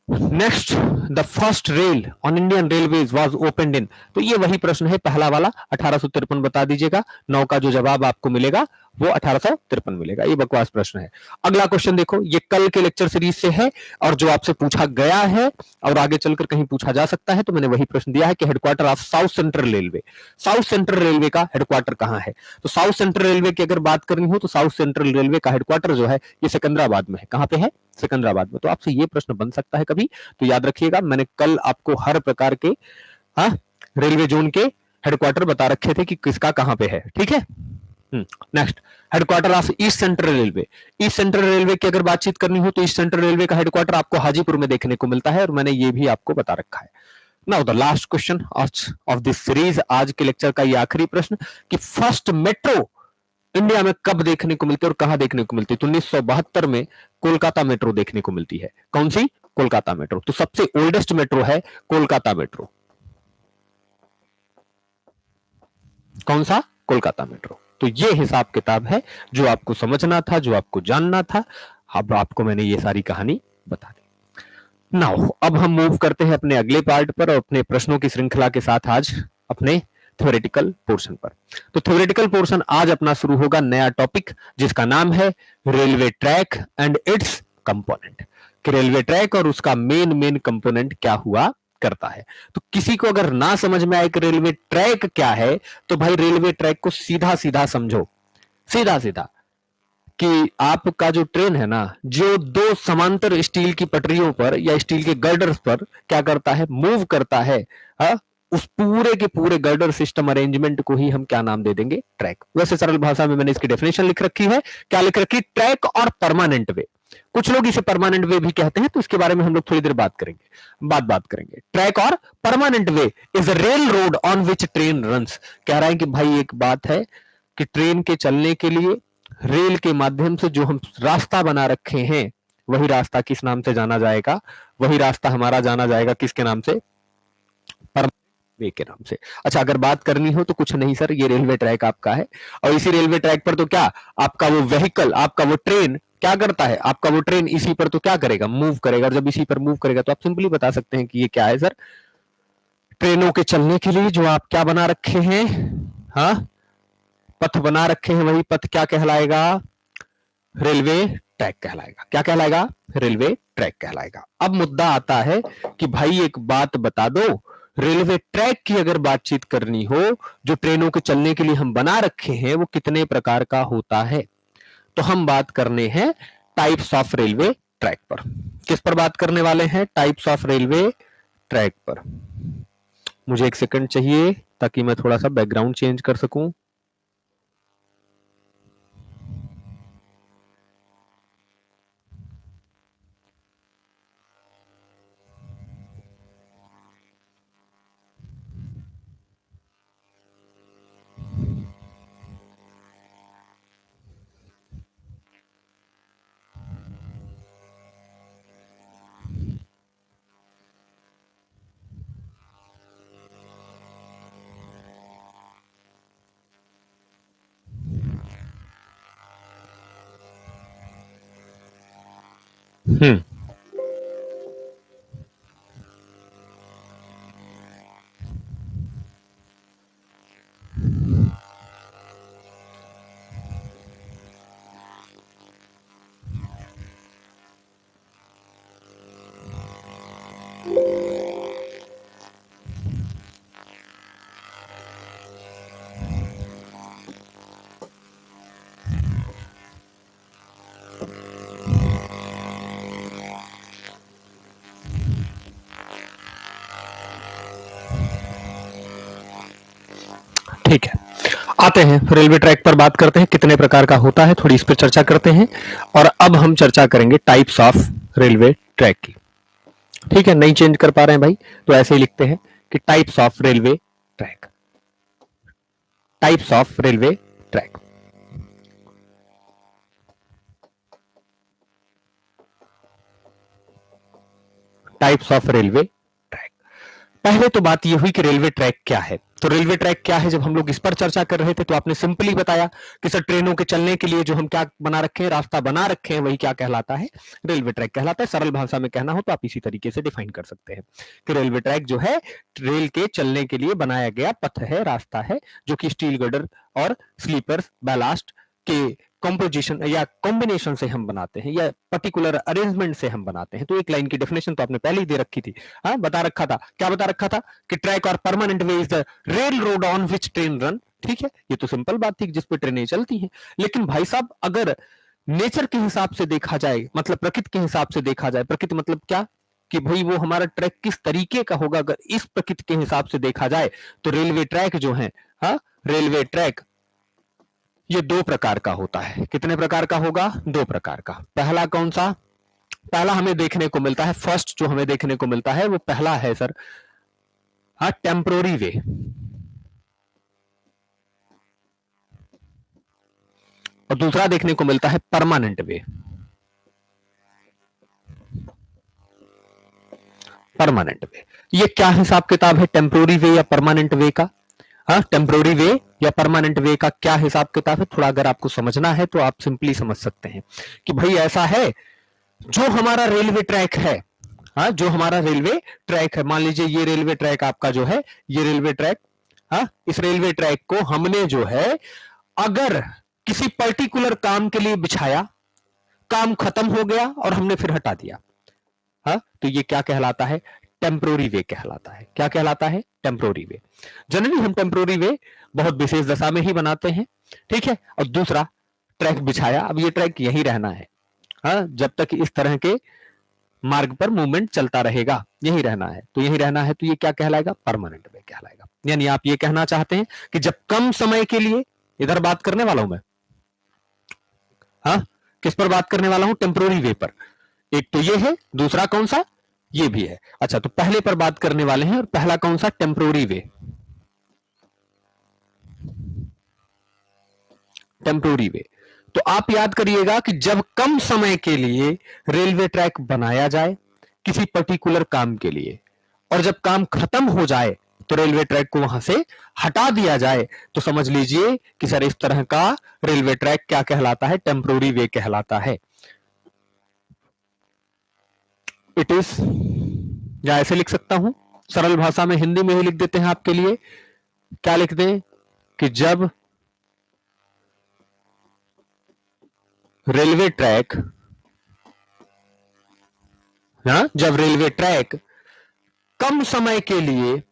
next, the first rail on Indian railways was opened इन। तो ये वही प्रश्न है पहला वाला, 1853 बता दीजिएगा। 9 का जो जवाब आपको मिलेगा वो 1853 मिलेगा। ये बकवास प्रश्न है। अगला क्वेश्चन देखो, ये कल के लेक्चर सीरीज से है और जो आपसे पूछा गया है और आगे चलकर कहीं पूछा जा सकता है, तो मैंने वही प्रश्न दिया है कि headquarter of south central railway, south central railway का हेडक्वार्टर कहां है? तो साउथ सेंट्रल रेलवे की अगर बात करनी हो तो साउथ सेंट्रल रेलवे का हेडक्वार्टर जो है ये सिकंदराबाद में है। कहां पे है? सिकंदराबाद में। तो आपसे ये प्रश्न बन सकता है कभी, तो याद रखिएगा मैंने कल आपको हर प्रकार के रेलवे जोन के हेडक्वार्टर बता रखे थे कि किसका कहां पे है। ठीक है, next, headquarter of east central railway. East central railway की अगर बातचीत करनी हो तो ईस्ट सेंट्रल रेलवे का हेडक्वार्टर आपको हाजीपुर में देखने को मिलता है, और मैंने ये भी आपको बता रखा है। Now the last question of this series, आज के लेक्चर का ये आखिरी प्रश्न, कि फर्स्ट मेट्रो इंडिया में कब देखने को मिलती है और कहां देखने को मिलती है? तो 1972 में कोलकाता मेट्रो देखने को मिलती है। कौन सी? कोलकाता मेट्रो। तो सबसे ओल्डेस्ट मेट्रो है कोलकाता मेट्रो। कौन सा? कोलकाता मेट्रो। तो ये हिसाब किताब है जो आपको समझना था, जो आपको जानना था। अब आपको मैंने ये सारी कहानी बता दी। नाउ अब हम मूव करते हैं अपने अगले पार्ट पर और अपने प्रश्नों की श्रृंखला के साथ आज अपने थ्योरेटिकल पोर्शन पर। तो थ्योरेटिकल पोर्शन आज अपना शुरू होगा नया टॉपिक जिसका नाम है railway track and it's component. कि रेलवे ट्रैक और उसका मेन कंपोनेंट क्या हुआ करता है। तो किसी को अगर ना समझ में आए कि रेलवे ट्रैक क्या है, तो भाई रेलवे ट्रैक को सीधा सीधा समझो, सीधा सीधा, कि आपका जो ट्रेन है ना, जो दो समांतर स्टील की पटरियों पर या स्टील के गर्डर्स पर क्या करता है? मूव करता है। हा? उस पूरे के पूरे गर्डर सिस्टम अरेंजमेंट को ही हम क्या नाम दे देंगे? ट्रैक। वैसे सरल भाषा में मैंने इसकी डेफिनेशन लिख रखी है। क्या लिख रखी? ट्रैक और परमानेंट वे। कुछ लोग इसे परमानेंट वे भी कहते हैं, तो इसके बारे में हम लोग थोड़ी देर बात करेंगे, बात करेंगे। ट्रैक और permanent way is a rail road on which train runs. कह रहा है कि भाई एक बात है कि ट्रेन के चलने के लिए रेल के माध्यम से जो हम रास्ता बना रखे हैं, वही रास्ता किस नाम से जाना जाएगा? वही रास्ता हमारा जाना जाएगा किसके नाम से? वे के नाम से। अच्छा, अगर बात करनी हो तो कुछ नहीं सर, ये रेलवे ट्रैक आपका है, और इसी रेलवे ट्रैक पर तो क्या आपका वो व्हीकल, आपका वो ट्रेन क्या करता है? आपका वो ट्रेन इसी पर तो क्या करेगा? मूव करेगा। जब इसी पर मूव करेगा तो आप सिंपली बता सकते हैं कि ये क्या है सर? ट्रेनों के चलने के लिए जो आप क्या बना रखे हैं, हाँ, पथ बना रखे हैं, वही पथ क्या कहलाएगा? रेलवे ट्रैक कहलाएगा। क्या कहलाएगा? रेलवे ट्रैक कहलाएगा। अब मुद्दा आता है कि भाई एक बात बता दो, रेलवे ट्रैक की अगर बातचीत करनी हो, जो ट्रेनों के चलने के लिए हम बना रखे हैं, वो कितने प्रकार का होता है? तो हम बात करने हैं टाइप्स ऑफ रेलवे ट्रैक पर। किस पर बात करने वाले हैं? टाइप्स ऑफ रेलवे ट्रैक पर। मुझे एक सेकंड चाहिए ताकि मैं थोड़ा सा बैकग्राउंड चेंज कर सकूं। हम्म ठीक है, आते हैं रेलवे ट्रैक पर, बात करते हैं कितने प्रकार का होता है, थोड़ी इस पर चर्चा करते हैं। और अब हम चर्चा करेंगे टाइप्स ऑफ रेलवे ट्रैक की। ठीक है, नहीं चेंज कर पा रहे हैं भाई, तो ऐसे ही लिखते हैं कि types of railway track. Types of railway track. Types of railway track. पहले तो बात यह हुई कि रेलवे ट्रैक क्या है। तो रेलवे ट्रैक क्या है, जब हम लोग इस पर चर्चा कर रहे थे तो आपने सिंपली बताया कि सर ट्रेनों के चलने के लिए जो हम क्या बना रखे हैं, रास्ता बना रखे हैं, वही क्या कहलाता है? रेलवे ट्रैक कहलाता है। सरल भाषा में कहना हो तो आप इसी तरीके से डिफाइन कर सकते हैं कि रेलवे ट्रैक जो है रेल के चलने के लिए बनाया गया पथ है, रास्ता है, जो कि स्टील गर्डर और स्लीपर्स बैलास्ट के कंपोजिशन या कॉम्बिनेशन से हम बनाते हैं, या पर्टिकुलर अरेंजमेंट से हम बनाते हैं। तो एक लाइन की डेफिनेशन तो आपने पहले ही दे रखी थी, हाँ, बता रखा था। क्या बता रखा था? कि ट्रैक और permanent way is the rail road on which train run. ठीक है, ये तो सिंपल बात थी जिस पे ट्रेनें चलती हैं। लेकिन भाई साहब, अगर नेचर के हिसाब से देखा जाए, मतलब प्रकृति के हिसाब से देखा जाए, प्रकृति मतलब क्या? कि भाई वो हमारा ट्रैक किस तरीके का होगा, अगर इस प्रकृति के हिसाब से देखा जाए तो रेलवे ट्रैक जो है, हाँ, रेलवे ट्रैक ये दो प्रकार का होता है। कितने प्रकार का होगा? दो प्रकार का। पहला कौन सा? पहला हमें देखने को मिलता है, फर्स्ट जो हमें देखने को मिलता है वो पहला है सर, हाँ, टेम्पोररी वे। और दूसरा देखने को मिलता है परमानेंट वे। परमानेंट वे, ये क्या हिसाब किताब है टेम्पोररी वे या परमानेंट वे का? हाँ, टेम्पोररी वे या परमानेंट वे का क्या हिसाब किताब है? थोड़ा अगर आपको समझना है तो आप सिंपली समझ सकते हैं कि भाई ऐसा है, जो हमारा रेलवे ट्रैक है, हाँ, जो हमारा रेलवे ट्रैक है, मान लीजिए ये रेलवे ट्रैक आपका जो है, ये रेलवे ट्रैक, हाँ, इस रेलवे ट्रैक को हमने जो है अगर किसी पर्टिकुलर काम के लिए बिछाया, काम खत्म हो गया और हमने फिर हटा दिया, हाँ, तो ये क्या कहलाता है? टेम्पोररी वे कहलाता है। क्या कहलाता है? टेम्पोररी वे। जनरली हम टेम्पोररी वे बहुत विशेष दशा में ही बनाते हैं, ठीक है। और दूसरा, ट्रैक बिछाया, अब ये ट्रैक यहीं रहना है, हाँ, जब तक इस तरह के मार्ग पर मूवमेंट चलता रहेगा, यही रहना है, तो यही रहना है, तो ये क्या कहलाएगा? परमानेंट वे कहलाएगा। यानी आप ये कहना चाहते हैं कि जब कम समय के लिए, इधर बात करने वाला हूं मैं, हाँ, किस पर बात करने वाला हूं? टेम्पोररी वे पर। एक तो ये है, दूसरा कौन सा? ये भी है। अच्छा, तो पहले पर बात करने वाले हैं, और पहला कौन सा? टेम्पोररी वे। टेम्पोररी वे, तो आप याद करिएगा कि जब कम समय के लिए रेलवे ट्रैक बनाया जाए किसी पर्टिकुलर काम के लिए, और जब काम खत्म हो जाए तो रेलवे ट्रैक को वहां से हटा दिया जाए, तो समझ लीजिए कि सर इस तरह का रेलवे ट्रैक क्या कहलाता है? टेम्पोररी वे कहलाता है। इट इज, या ऐसे लिख सकता हूं, सरल भाषा में हिंदी में ही लिख देते हैं आपके लिए। क्या लिख दें कि जब रेलवे ट्रैक, हाँ, जब रेलवे ट्रैक कम समय के लिए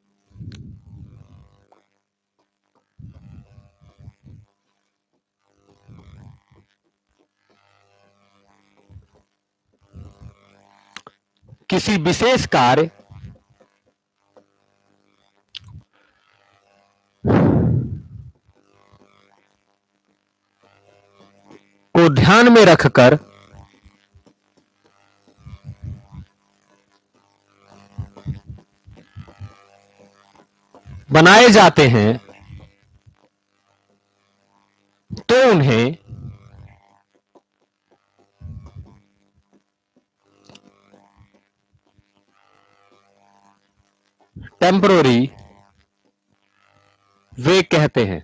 किसी विशेष कार्य को ध्यान में रखकर बनाए जाते हैं, तो उन्हें टेम्पोररी वे कहते हैं।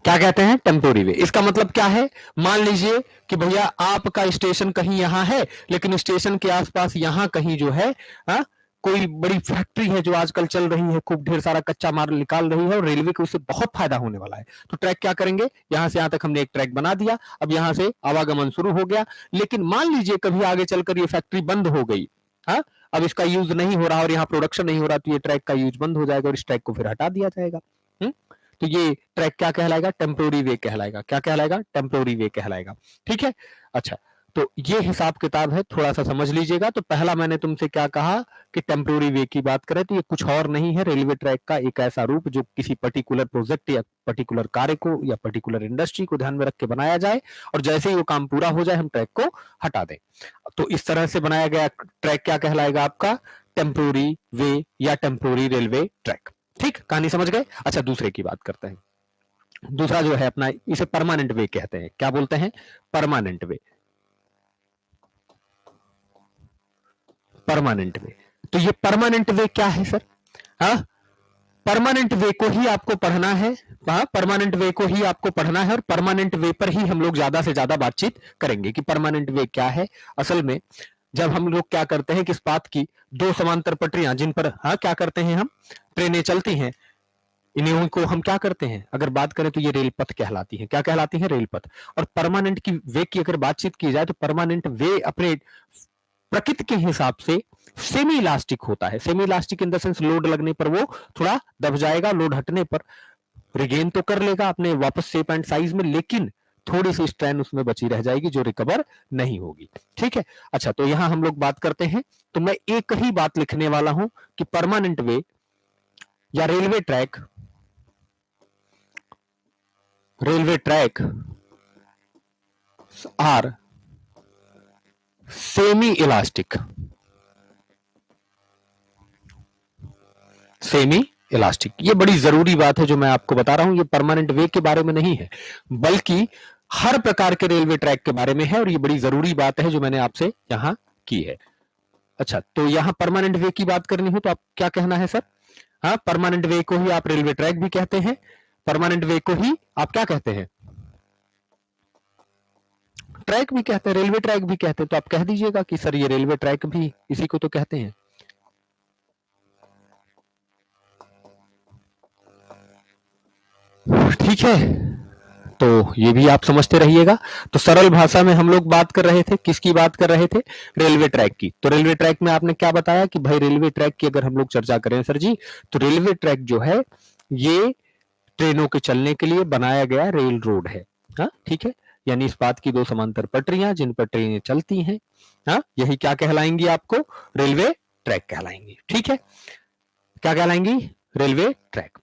क्या कहते हैं? टेम्पोररी वे। इसका मतलब क्या है? मान लीजिए कि भैया आपका स्टेशन कहीं यहां है, लेकिन स्टेशन के आसपास यहां कहीं जो है, हा? कोई बड़ी फैक्ट्री है जो आजकल चल रही है, खूब ढेर सारा कच्चा माल निकाल रही है, और रेलवे को उससे बहुत फायदा होने वाला है। तो ट्रैक क्या करेंगे? यहां से यहां तक हमने एक ट्रैक बना दिया, अब यहां से आवागमन शुरू हो गया, लेकिन मान लीजिए कभी आगे चलकर ये फैक्ट्री बंद हो गई, हाँ, अब इसका यूज नहीं हो रहा और यहाँ प्रोडक्शन नहीं हो रहा, तो ये ट्रैक का यूज बंद हो जाएगा और इस ट्रैक को फिर हटा दिया जाएगा। तो ये ट्रैक क्या कहलाएगा? टेम्पोररी वे कहलाएगा। क्या कहलाएगा? टेम्पोररी वे कहलाएगा। ठीक है। अच्छा, तो ये हिसाब किताब है, थोड़ा सा समझ लीजिएगा। तो पहला मैंने तुमसे क्या कहा कि टेम्पोररी वे की बात करें तो ये कुछ और नहीं है, रेलवे ट्रैक का एक ऐसा रूप जो किसी पर्टिकुलर प्रोजेक्ट या पर्टिकुलर कार्य को या पर्टिकुलर इंडस्ट्री को ध्यान में रख के बनाया जाए, और जैसे ही वो काम पूरा हो जाए हम ट्रैक को हटा दें। तो इस तरह से बनाया गया ट्रैक क्या कहलाएगा? आपका टेम्पोररी वे या टेम्पोररी रेलवे ट्रैक। ठीक, कहानी समझ गए? अच्छा, दूसरे की बात करते हैं। दूसरा जो है अपना, इसे परमानेंट वे कहते हैं। क्या बोलते हैं? परमानेंट वे। परमानेंट वे, तो ये परमानेंट वे क्या है सर? हाँ, परमानेंट वे को ही आपको पढ़ना है। हाँ, परमानेंट वे को ही आपको पढ़ना है, और परमानेंट वे पर ही हम लोग ज्यादा से ज्यादा बातचीत करेंगे कि परमानेंट वे क्या है। असल में जब हम लोग क्या करते हैं कि इस्पात की दो समांतर पटरियां जिन पर, हाँ, क्या करते हैं हम, ट्रेनें चलती हैं, इन्हीं को हम क्या करते हैं, अगर बात करें तो ये रेल पथ कहलाती है। क्या कहलाती है? रेल पथ। और परमानेंट की वे की अगर बातचीत की जाए तो परमानेंट वे अपने प्रकृति के हिसाब से सेमी इलास्टिक होता है। Semi elastic in the sense load लगने पर वो थोड़ा दब जाएगा, लोड हटने पर रिगेन तो कर लेगा अपने वापस शेप एंड साइज में, लेकिन थोड़ी सी स्ट्रेन उसमें बची रह जाएगी जो रिकवर नहीं होगी। ठीक है। अच्छा, तो यहां हम लोग बात करते हैं, तो मैं एक ही बात लिखने वाला हूं कि परमानेंट वे या railway track railway track are semi elastic. Semi elastic, ये बड़ी जरूरी बात है जो मैं आपको बता रहा हूं। ये परमानेंट वे के बारे में नहीं है, बल्कि हर प्रकार के रेलवे ट्रैक के बारे में है, और ये बड़ी जरूरी बात है जो मैंने आपसे यहां की है। अच्छा, तो यहां परमानेंट वे की बात करनी हो तो आप क्या कहना है सर? हाँ, परमानेंट वे को ही आप रेलवे ट्रैक भी कहते हैं, परमानेंट वे को ही आप क्या कहते हैं? ट्रैक भी कहते हैं, रेलवे ट्रैक भी कहते हैं। तो आप कह दीजिएगा कि सर ये रेलवे ट्रैक भी इसी को तो कहते हैं। ठीक है, तो ये भी आप समझते रहिएगा। तो सरल भाषा में हम लोग बात कर रहे थे, किसकी बात कर रहे थे? रेलवे ट्रैक की। तो रेलवे ट्रैक में आपने क्या बताया कि भाई रेलवे ट्रैक की अगर हम लोग चर्चा करें सर जी, तो रेलवे ट्रैक जो है ये ट्रेनों के चलने के लिए बनाया गया रेल रोड है। हाँ, ठीक है, यानी इस बात की दो समांतर पटरियां जिन पर ट्रेनें चलती हैं, हाँ, यही क्या कहलाएंगी? आपको रेलवे ट्रैक कहलाएंगी। ठीक है, क्या कहलाएंगी? Railway track.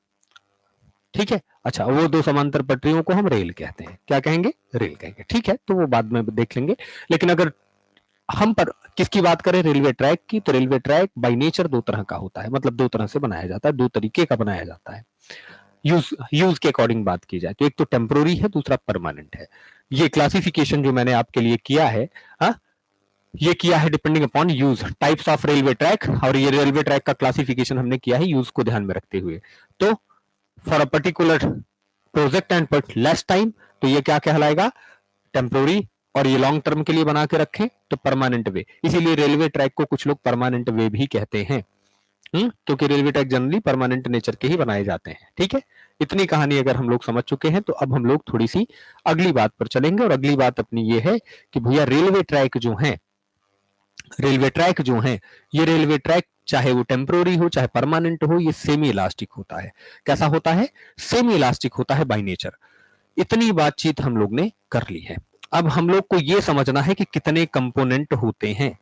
ठीक है, अच्छा, वो दो समांतर पटरियों को हम रेल कहते हैं। क्या कहेंगे? रेल कहेंगे। ठीक है, तो वो बाद में देख लेंगे। लेकिन अगर हम पर किसकी बात करें? रेलवे ट्रैक की, तो रेलवे ट्रैक बाय नेचर दो तरह का होता है, मतलब दो तरह से बनाया जाता है, दो तरीके का बनाया जाता है। यूज के अकॉर्डिंग बात की जाए तो एक तो टेम्पोररी है, दूसरा परमानेंट है। ये क्लासिफिकेशन जो मैंने आपके लिए किया है, हाँ, ये किया है depending upon use, types of railway track, और ये रेलवे ट्रैक का क्लासिफिकेशन हमने किया है यूज को ध्यान में रखते हुए। तो for a particular project and but less time, तो ये क्या कहलाएगा? टेम्पोररी। और ये लॉन्ग टर्म के लिए बना के रखें तो परमानेंट वे। इसीलिए रेलवे ट्रैक को कुछ लोग परमानेंट वे भी कहते हैं, क्योंकि railway track generally permanent nature के ही बनाए जाते हैं। ठीक है, इतनी कहानी अगर हम लोग समझ चुके हैं तो अब हम लोग थोड़ी सी अगली बात पर चलेंगे, और अगली बात अपनी ये है कि भैया रेलवे ट्रैक जो है, रेलवे ट्रैक जो है, ये रेलवे ट्रैक चाहे वो टेम्पोररी हो चाहे परमानेंट हो, ये सेमी इलास्टिक होता है। कैसा होता है? सेमी इलास्टिक होता है बाय नेचर। इतनी बातचीत हम लोग ने कर ली है। अब हम लोग को यह समझना है कि कितने कंपोनेंट होते हैं।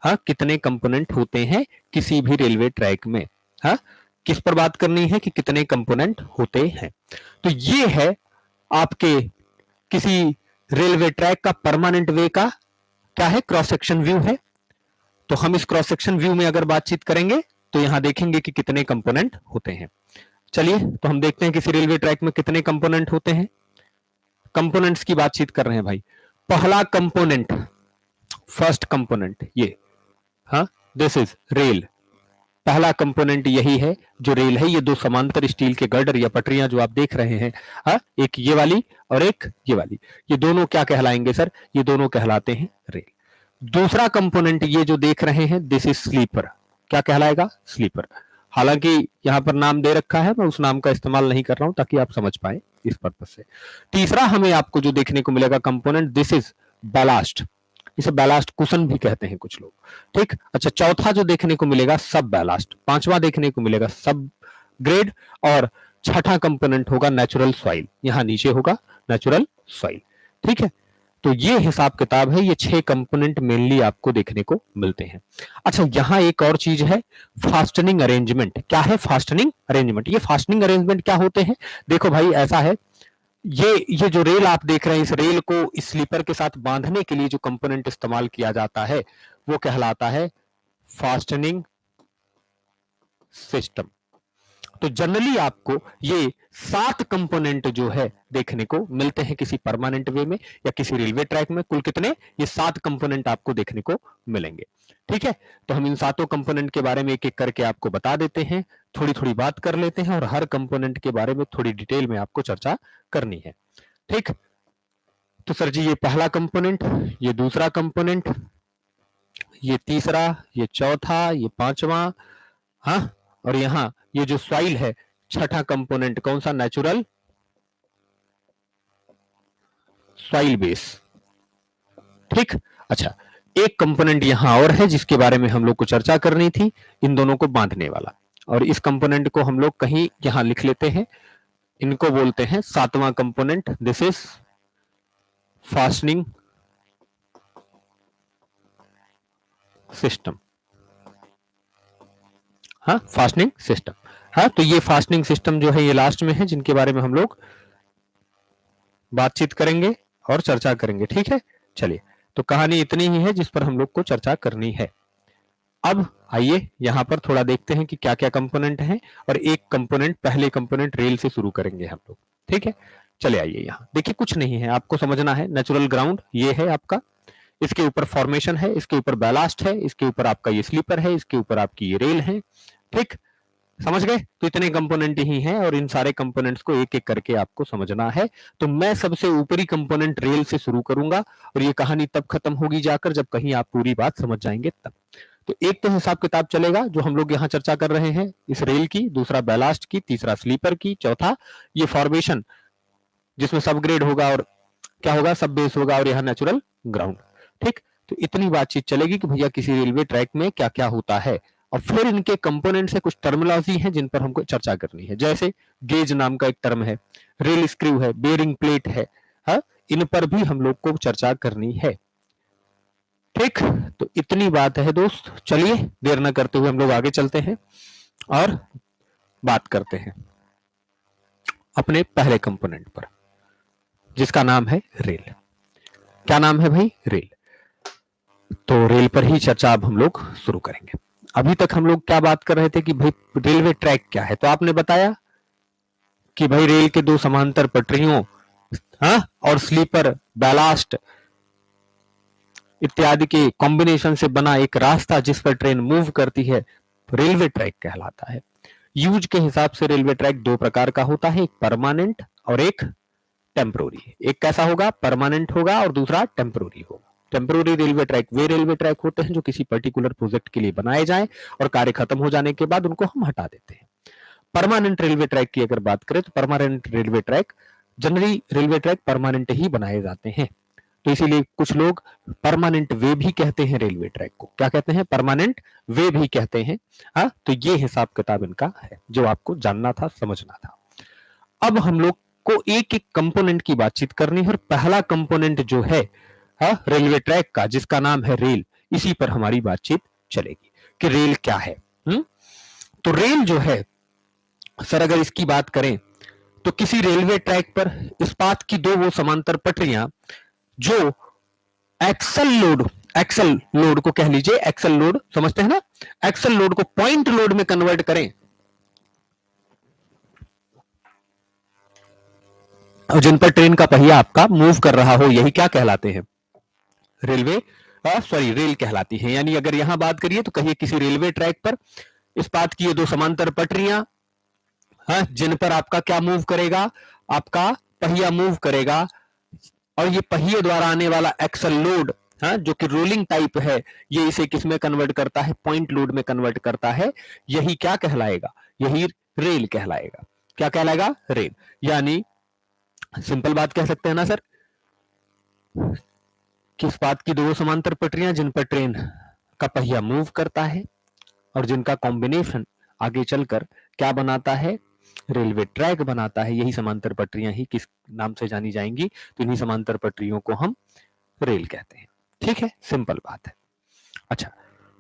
हाँ, कितने कंपोनेंट होते हैं किसी भी रेलवे ट्रैक में। हाँ, किस पर बात करनी है कि कितने कंपोनेंट होते हैं? तो ये है आपके किसी रेलवे ट्रैक का परमानेंट वे का क्या है? क्रॉस सेक्शन व्यू है। तो हम इस क्रॉस सेक्शन व्यू में अगर बातचीत करेंगे तो यहां देखेंगे कि कितने कंपोनेंट होते हैं। चलिए, तो हम देखते हैं किसी रेलवे ट्रैक में कितने कंपोनेंट होते हैं। कंपोनेंट्स की बातचीत कर रहे हैं भाई। पहला कंपोनेंट, फर्स्ट कंपोनेंट ये, हाँ, दिस इज रेल। पहला कंपोनेंट यही है जो रेल है। ये दो समांतर स्टील के गर्डर या पटरियां जो आप देख रहे हैं, हाँ, एक ये वाली और एक ये वाली, ये दोनों क्या कहलाएंगे सर? ये दोनों कहलाते हैं रेल। दूसरा कंपोनेंट ये जो देख रहे हैं, दिस इज स्लीपर। क्या कहलाएगा? स्लीपर। हालांकि यहां पर नाम दे रखा है, मैं उस नाम का इस्तेमाल नहीं कर रहा हूं ताकि आप समझ पाए इस पर्पज से। तीसरा हमें आपको जो देखने को मिलेगा कंपोनेंट, दिस इज बैलास्ट। इसे बैलास्ट कुशन भी कहते हैं कुछ लोग। ठीक, अच्छा, चौथा जो देखने को मिलेगा सब बैलास्ट, पांचवा देखने को मिलेगा सब ग्रेड, और छठा कंपोनेंट होगा नेचुरल सॉइल। यहां नीचे होगा नेचुरल सॉइल। ठीक है, तो ये हिसाब किताब है। ये 6 कंपोनेंट मेनली आपको देखने को मिलते हैं। अच्छा, यहां एक और चीज है, फास्टनिंग अरेंजमेंट। क्या है फास्टनिंग अरेंजमेंट? ये फास्टनिंग अरेंजमेंट क्या होते हैं? देखो भाई, ऐसा है, ये जो रेल आप देख रहे हैं, इस रेल को इस स्लीपर के साथ बांधने के लिए जो कंपोनेंट इस्तेमाल किया जाता है वो कहलाता है फास्टनिंग सिस्टम। तो जनरली आपको ये 7 कंपोनेंट जो है देखने को मिलते हैं किसी परमानेंट वे में या किसी रेलवे ट्रैक में। कुल कितने? ये 7 कंपोनेंट आपको देखने को मिलेंगे। ठीक है, तो हम इन 7 कंपोनेंट के बारे में एक एक करके आपको बता देते हैं, थोड़ी थोड़ी बात कर लेते हैं, और हर कंपोनेंट के बारे में थोड़ी डिटेल में आपको चर्चा करनी है। ठीक, तो सर जी, ये पहला कंपोनेंट, ये दूसरा कंपोनेंट, ये तीसरा, ये चौथा, ये पांचवा, हाँ, और यहां ये जो सॉइल है, छठा कंपोनेंट कौन सा? Natural soil base. ठीक, अच्छा, एक कंपोनेंट यहां और है जिसके बारे में हम लोग को चर्चा करनी थी, इन दोनों को बांधने वाला, और इस कंपोनेंट को हम लोग कहीं यहां लिख लेते हैं। इनको बोलते हैं 7वां component, this is fastening system. हाँ, फास्टनिंग सिस्टम। हाँ, तो ये फास्टनिंग सिस्टम जो है ये लास्ट में है, जिनके बारे में हम लोग बातचीत करेंगे और चर्चा करेंगे, ठीक है। चलिए, तो कहानी इतनी ही है जिस पर हम लोग को चर्चा करनी है। अब आइए यहाँ पर थोड़ा देखते हैं कि क्या क्या कंपोनेंट हैं, और एक कंपोनेंट, पहले कंपोनेंट रेल से शुरू करेंगे हम लोग, ठीक है। चले आइए, यहाँ देखिए कुछ नहीं है, आपको समझना है। नेचुरल ग्राउंड ये है आपका, इसके ऊपर फॉर्मेशन है, इसके ऊपर बैलास्ट है, इसके ऊपर आपका ये स्लीपर है, इसके ऊपर आपकी ये रेल है, ठीक। समझ गए? तो इतने कंपोनेंट ही हैं और इन सारे कंपोनेंट्स को एक एक करके आपको समझना है। तो मैं सबसे ऊपरी कंपोनेंट रेल से शुरू करूंगा और ये कहानी तब खत्म होगी जाकर जब कहीं आप पूरी बात समझ जाएंगे तब। तो एक तो हिसाब किताब चलेगा जो हम लोग यहाँ चर्चा कर रहे हैं इस रेल की, दूसरा बैलास्ट की, तीसरा स्लीपर की, चौथा ये फॉर्मेशन जिसमें सब ग्रेड होगा और क्या होगा, सब बेस होगा, और यहाँ नेचुरल ग्राउंड, ठीक। तो इतनी बातचीत चलेगी कि भैया किसी रेलवे ट्रैक में क्या क्या होता है, और फिर इनके कंपोनेंट से कुछ टर्मिनोलॉजी है जिन पर हमको चर्चा करनी है। जैसे गेज नाम का एक टर्म है, रेल स्क्रू है, बेयरिंग प्लेट है, हा? इन पर भी हम लोग को चर्चा करनी है, ठीक। तो इतनी बात है दोस्त, चलिए देर न करते हुए हम लोग आगे चलते हैं और बात करते हैं अपने पहले कंपोनेंट पर, जिसका नाम है रेल। क्या नाम है भाई? रेल। तो रेल पर ही चर्चा अब हम लोग शुरू करेंगे। अभी तक हम लोग क्या बात कर रहे थे कि भाई रेलवे ट्रैक क्या है, तो आपने बताया कि भाई रेल के दो समांतर पटरियों, हाँ, और स्लीपर, बैलास्ट इत्यादि के कॉम्बिनेशन से बना एक रास्ता जिस पर ट्रेन मूव करती है, रेलवे ट्रैक कहलाता है। यूज के हिसाब से रेलवे ट्रैक दो प्रकार का होता है, एक परमानेंट और एक टेम्पोररी। एक कैसा होगा? परमानेंट होगा और दूसरा टेम्पोररी होगा। टेम्पोररी रेलवे ट्रैक वे रेलवे ट्रैक होते हैं जो किसी पर्टिकुलर प्रोजेक्ट के लिए बनाए जाएं और कार्य खत्म हो जाने के बाद उनको हम हटा देते हैं। परमानेंट रेलवे ट्रैक की अगर बात करें तो permanent railway track, generally railway track permanent ही बनाए जाते हैं, तो इसीलिए कुछ लोग परमानेंट वे भी कहते हैं रेलवे ट्रैक को। क्या कहते हैं? परमानेंट वे भी कहते हैं। हाँ, तो ये हिसाब किताब इनका है जो आपको जानना था, समझना था। अब हम लोग को एक एक कंपोनेंट की बातचीत करनी है और पहला कंपोनेंट जो है रेलवे ट्रैक का, जिसका नाम है रेल, इसी पर हमारी बातचीत चलेगी कि रेल क्या है। तो रेल जो है सर, अगर इसकी बात करें तो किसी रेलवे ट्रैक पर इस्पात की दो वो समांतर पटरियां जो एक्सल लोड को कह लीजिए, एक्सल लोड समझते हैं ना, एक्सल लोड को पॉइंट लोड में कन्वर्ट करें और जिन पर ट्रेन का पहिया आपका मूव कर रहा हो, यही क्या कहलाते हैं? रेलवे, रेल कहलाती है। यानी अगर यहां बात करिए तो कहिए किसी रेलवे ट्रैक पर इस्पात की ये दो समांतर पटरियां, जिन पर आपका क्या मूव करेगा, आपका पहिया मूव करेगा, और ये पहिए द्वारा आने वाला एक्सल लोड, जो कि रोलिंग टाइप है, ये इसे किस में कन्वर्ट करता है? पॉइंट लोड में कन्वर्ट करता है। यही क्या कहलाएगा? यही रेल कहलाएगा। क्या कहलाएगा? रेल। यानी सिंपल बात कह सकते हैं ना सर, कि इस्पात की दो समांतर पटरियां जिन पर ट्रेन का पहिया मूव करता है और जिनका कॉम्बिनेशन आगे चलकर क्या बनाता है? रेलवे ट्रैक बनाता है। यही समांतर पटरियां ही किस नाम से जानी जाएंगी? तो इन्हीं समांतर पटरियों को हम रेल कहते हैं। ठीक है, सिंपल बात है। अच्छा,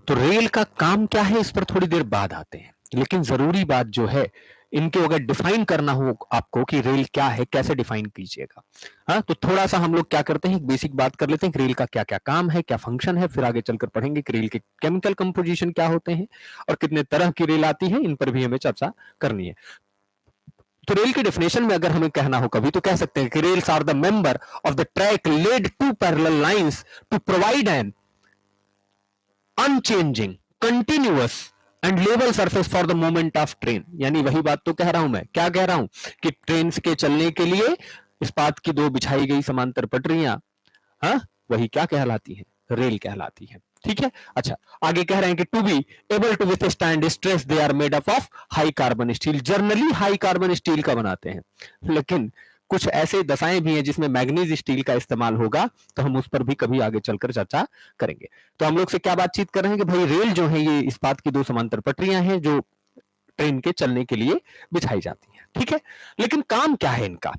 तो रेल का काम क्या है, इस पर थोड़ी देर बाद आते हैं, लेकिन जरूरी बात जो है, इनको अगर डिफाइन करना हो आपको कि रेल क्या है, कैसे डिफाइन कीजिएगा। हाँ, तो थोड़ा सा हम लोग क्या करते हैं, बेसिक बात कर लेते हैं कि रेल का क्या क्या काम है, क्या फंक्शन है, फिर आगे चलकर पढ़ेंगे कि रेल के केमिकल कंपोजिशन क्या होते हैं और कितने तरह की रेल आती है, इन पर भी हमें चर्चा करनी है। तो रेल की डेफिनेशन में अगर हमें कहना हो कभी, तो कह सकते हैं कि rails are the member of the track laid to parallel lines to provide an unchanging, continuous and level surface for the movement of train. यानी वही बात तो कह रहा हूं मैं, क्या कह रहा हूं कि ट्रेन के चलने के लिए इस्पात की दो बिछाई गई समांतर पटरियां, वही क्या कहलाती हैं? रेल कहलाती है। ठीक है। अच्छा, आगे कह रहे हैं कि to be able to withstand stress they are made up of high carbon steel. Generally high carbon steel का बनाते हैं, लेकिन कुछ ऐसे दशाएं भी हैं जिसमें मैग्नीज स्टील का इस्तेमाल होगा, तो हम उस पर भी कभी आगे चलकर चर्चा करेंगे। तो हम लोग से क्या बातचीत कर रहे हैं कि भाई रेल जो है ये इस्पात की दो समांतर पटरियां हैं जो ट्रेन के चलने के लिए बिछाई जाती हैं। ठीक है, लेकिन काम क्या है इनका?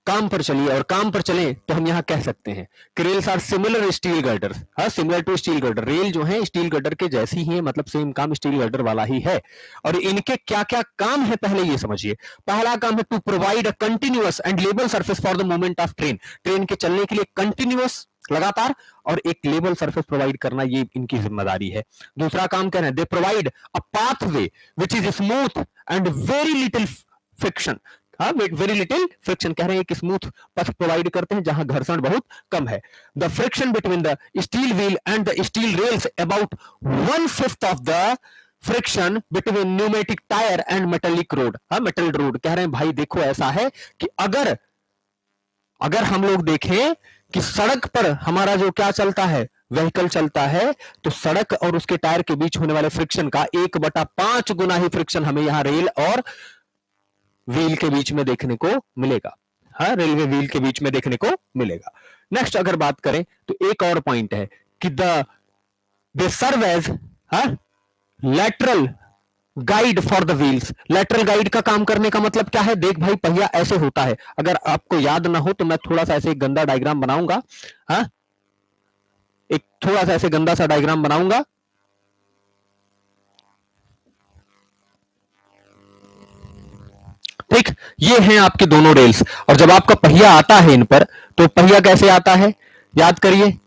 काम पर चलिए और काम पर चले तो हम यहां कह सकते हैं कि rails are similar steel girder, हाँ similar to steel girder. Rail जो है स्टील गर्डर के जैसी ही है, मतलब सेम काम स्टील गर्डर वाला ही है। और इनके क्या क्या काम है पहले ये समझिए। पहला काम है to provide a continuous and level surface for the movement of train. Train के चलने के लिए कंटिन्यूअस लगातार और एक लेवल सरफेस प्रोवाइड करना, ये इनकी जिम्मेदारी है। दूसरा काम क्या है, they provide a pathway which is smooth and very little friction. हाँ वेरी लिटिल फ्रिक्शन कह रहे हैं कि स्मूथ पथ प्रोवाइड करते हैं जहां घर्षण बहुत कम है। The friction between the steel wheel and the steel rails about 1/5 of the friction between pneumatic tyre and metallic road. हाँ मेटल रोड कह रहे हैं भाई देखो ऐसा है कि अगर हम लोग देखें कि सड़क पर हमारा जो क्या चलता है, व्हीकल चलता है, तो सड़क और उसके टायर के बीच होने वाले फ्रिक्शन का 1/5 गुना ही फ्रिक्शन हमें यहां रेल और व्हील के बीच में देखने को मिलेगा। हाँ रेलवे व्हील के बीच में देखने को मिलेगा। नेक्स्ट अगर बात करें तो एक और पॉइंट है कि they serve as lateral guide for the wheels. Lateral guide का काम करने का मतलब क्या है, देख भाई पहिया ऐसे होता है, अगर आपको याद ना हो तो मैं थोड़ा सा ऐसे एक गंदा डायग्राम बनाऊंगा। हाँ एक थोड़ा सा ऐसे गंदा सा डायग्राम बनाऊंगा। ठीक, ये हैं आपके दोनों रेल्स, और जब आपका पहिया आता है इन पर तो पहिया कैसे आता है याद करिए।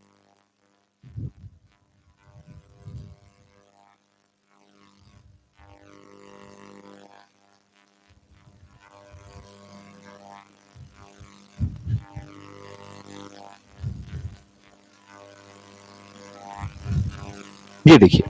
ये देखिए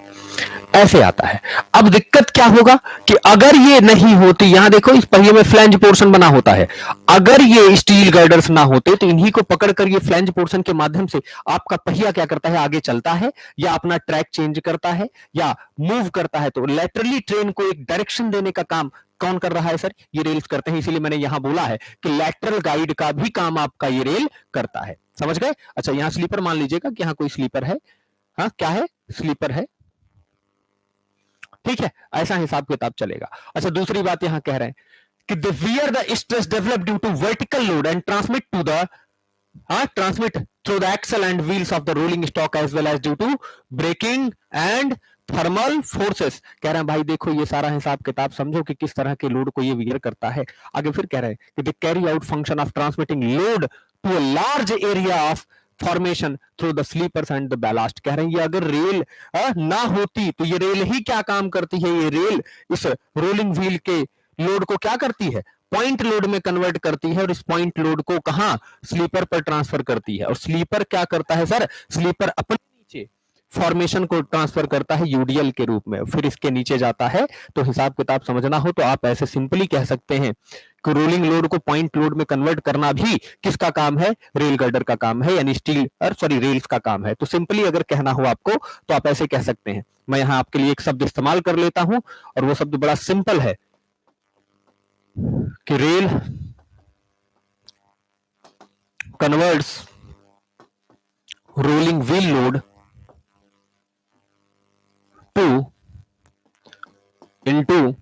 ऐसे आता है। अब दिक्कत क्या होगा कि अगर ये नहीं होती, यहां देखो इस पहिए में फ्लैंज पोर्शन बना होता है, अगर ये स्टील गर्डर्स ना होते तो इन्हीं को पकड़कर ये फ्लैंज पोर्शन के माध्यम से आपका पहिया क्या करता है, आगे चलता है या अपना ट्रैक चेंज करता है या मूव करता है। तो लेटरली ट्रेन को एक डायरेक्शन देने का काम कौन कर रहा है सर, ये रेल्स करते हैं। इसीलिए मैंने यहां बोला है कि लैटरल गाइड का भी काम आपका ये रेल करता है। समझ गए। अच्छा यहां स्लीपर मान लीजिएगा कि यहां कोई स्लीपर है। हाँ क्या है, स्लीपर है, ठीक है, ऐसा हिसाब किताब चलेगा। अच्छा दूसरी बात यहां कह रहे हैं कि the wear the stress develop due to vertical load and transmit through the axle and wheels of the rolling stock as well as due to braking and thermal forces. कह रहे हैं भाई देखो ये सारा हिसाब किताब समझो कि किस तरह के लोड को ये वियर करता है। आगे फिर कह रहे हैं कि they carry out function of transmitting load to a large area of formation through the sleepers and the ballast. कह रहे हैं ये अगर रेल ना होती तो ये रेल ही क्या काम करती है, ये रेल इस रोलिंग व्हील के लोड को क्या करती है, पॉइंट लोड में कन्वर्ट करती है, और इस पॉइंट लोड को कहां, स्लीपर पर ट्रांसफर करती है। और स्लीपर क्या करता है सर, स्लीपर अपने नीचे फॉर्मेशन को ट्रांसफर करता है यूडीएल के रूप में, फिर इसके नीचे जाता है। तो हिसाब किताब समझना हो तो आप ऐसे सिंपली कह सकते हैं कि रोलिंग लोड को पॉइंट लोड में कन्वर्ट करना भी किसका काम है, रेल गर्डर का काम है, यानी स्टील और सॉरी रेल्स का काम है। तो सिंपली अगर कहना हो आपको तो आप ऐसे कह सकते हैं। मैं यहां आपके लिए एक शब्द इस्तेमाल कर लेता हूं और वो शब्द बड़ा सिंपल है कि rail converts rolling wheel load to into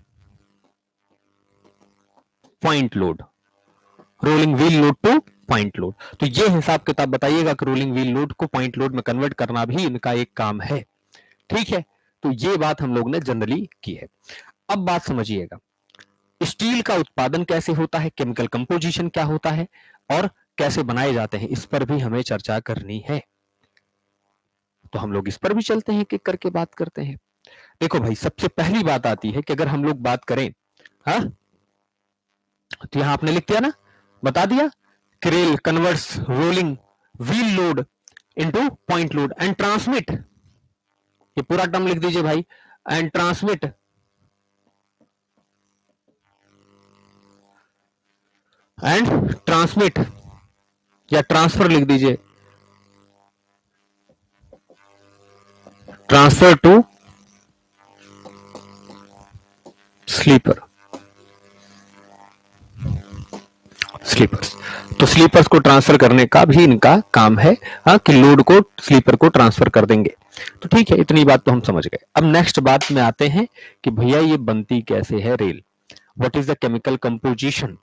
point load, rolling wheel load to point load. तो ये हिसाब किताब बताइएगा कि रोलिंग व्हील लोड को पॉइंट लोड में कन्वर्ट करना भी इनका एक काम है। ठीक है, तो ये बात हम लोग ने जनरली की है। अब बात समझिएगा स्टील का उत्पादन कैसे होता है, केमिकल कंपोजिशन क्या होता है और कैसे बनाए जाते हैं, इस पर भी हमें चर्चा करनी है। तो हम लोग इस पर भी चलते हैं, कि करके बात करते हैं। देखो भाई सबसे पहली बात आती है कि अगर हम लोग बात करें, हाँ तो यहां आपने लिख दिया ना, बता दिया कि rail converts rolling wheel load into point load and transmit, ये पूरा टर्म लिख दीजिए भाई, एंड ट्रांसमिट या ट्रांसफर लिख दीजिए, ट्रांसफर टू स्लीपर्स। तो स्लीपर्स को ट्रांसफर करने का भी इनका काम है, हाँ कि लोड को स्लीपर को ट्रांसफर कर देंगे। तो ठीक है, इतनी बात तो हम समझ गए। अब नेक्स्ट बात में आते हैं कि भैया ये बनती कैसे है rail, what is the chemical composition.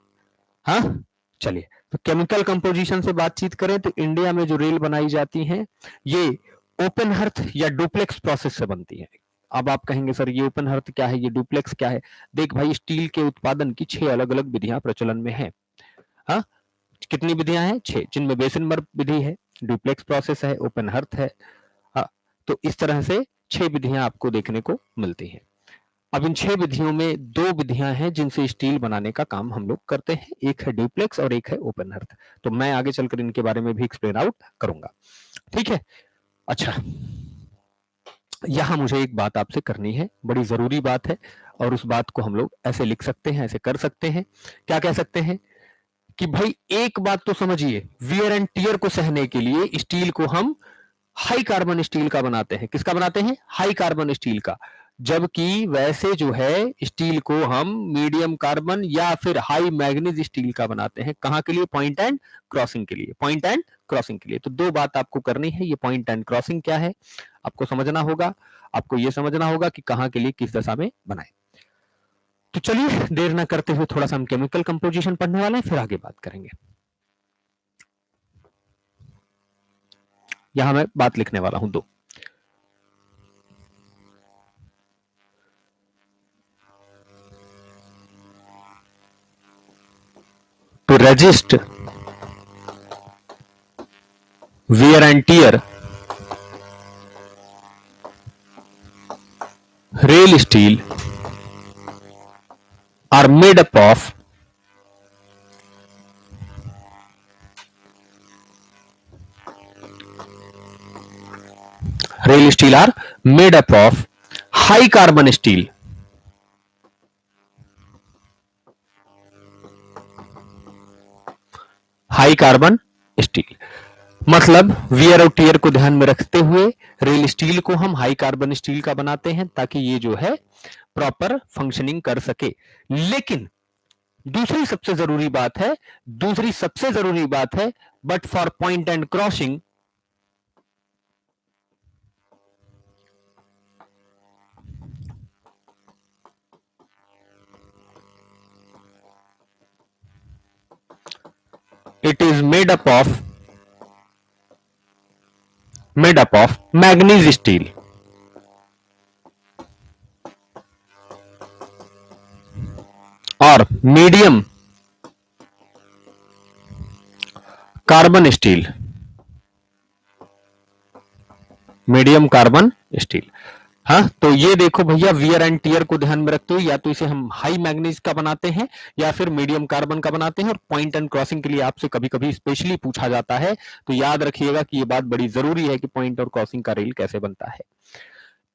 हाँ चलिए तो केमिकल कंपोजिशन से बातचीत करें तो इंडिया में जो रेल बनाई जाती हैं ये ओपन हर्थ या डुप्लेक्स प्रोसेस से बनती है। अब आप कहेंगे सर ये ओपन हर्थ क्या है, ये डुप्लेक्स क्या है? देख भाई, स्टील के उत्पादन की 6 अलग-अलग विधियां प्रचलन में हैं। हाँ, कितनी विधियां हैं? 6, जिनमें बेसिनबर्ग विधि है, डुप्लेक्स प्रोसेस है, ओपन हर्थ है। हाँ, तो इस तरह से 6 विधियां आपको देखने को मिलती हैं। अब इन 6 विधियों में 2 विधियां हैं जिनसे स्टील बनाने का काम हम लोग करते हैं, एक है डुप्लेक्स और एक है ओपन हर्थ। तो मैं आगे चलकर इनके बारे में भी एक्सप्लेन आउट करूंगा। ठीक है? अच्छा, यहां मुझे एक बात आपसे करनी है, बड़ी जरूरी बात है, और उस बात को हम लोग ऐसे लिख सकते हैं, ऐसे कर सकते हैं। क्या कह सकते हैं कि भाई एक बात तो समझिए, वियर एंड टियर को सहने के लिए स्टील को हम हाई कार्बन स्टील का बनाते हैं। किसका बनाते हैं? हाई कार्बन स्टील का। जबकि वैसे जो है स्टील को हम मीडियम कार्बन या फिर हाई मैग्नीज स्टील का बनाते हैं। कहां के लिए? पॉइंट एंड क्रॉसिंग के लिए। पॉइंट एंड क्रॉसिंग के लिए। तो 2 बात आपको करनी है। ये पॉइंट एंड क्रॉसिंग क्या है आपको समझना होगा। आपको यह समझना होगा कि कहां के लिए किस दशा में बनाए। तो चलिए देर ना करते हुए थोड़ा सा हम केमिकल कंपोजिशन पढ़ने वाले हैं, फिर आगे बात करेंगे। यहां मैं बात लिखने वाला हूं 2। To resist wear and tear, rail steel are made up of high carbon steel. High carbon steel मतलब वियर और टियर को ध्यान में रखते हुए रेल स्टील को हम हाई कार्बन स्टील का बनाते हैं ताकि ये जो है प्रॉपर फंक्शनिंग कर सके। लेकिन दूसरी सबसे जरूरी बात है but for point and crossing it is made up of manganese steel और मीडियम कार्बन स्टील। हाँ, तो ये देखो भैया, वियर एंड टियर को ध्यान में रखते हुए या तो इसे हम हाई मैग्नीज का बनाते हैं या फिर मीडियम कार्बन का बनाते हैं। और पॉइंट एंड क्रॉसिंग के लिए आपसे कभी कभी स्पेशली पूछा जाता है, तो याद रखिएगा कि ये बात बड़ी जरूरी है कि पॉइंट और क्रॉसिंग का रेल कैसे बनता है।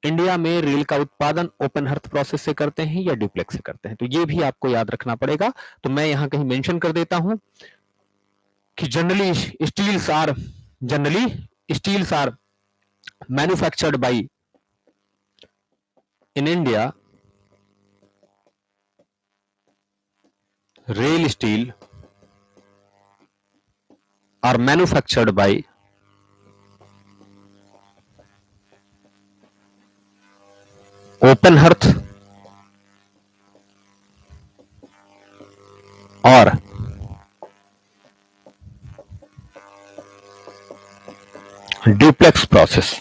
इंडिया में रेल का उत्पादन ओपन हर्थ प्रोसेस से करते हैं या डुप्लेक्स से करते हैं, तो ये भी आपको याद रखना पड़ेगा। तो मैं यहां कहीं मेंशन कर देता हूं कि generally steels are manufactured by in India, rail steel are manufactured by open hearth और डुप्लेक्स प्रोसेस।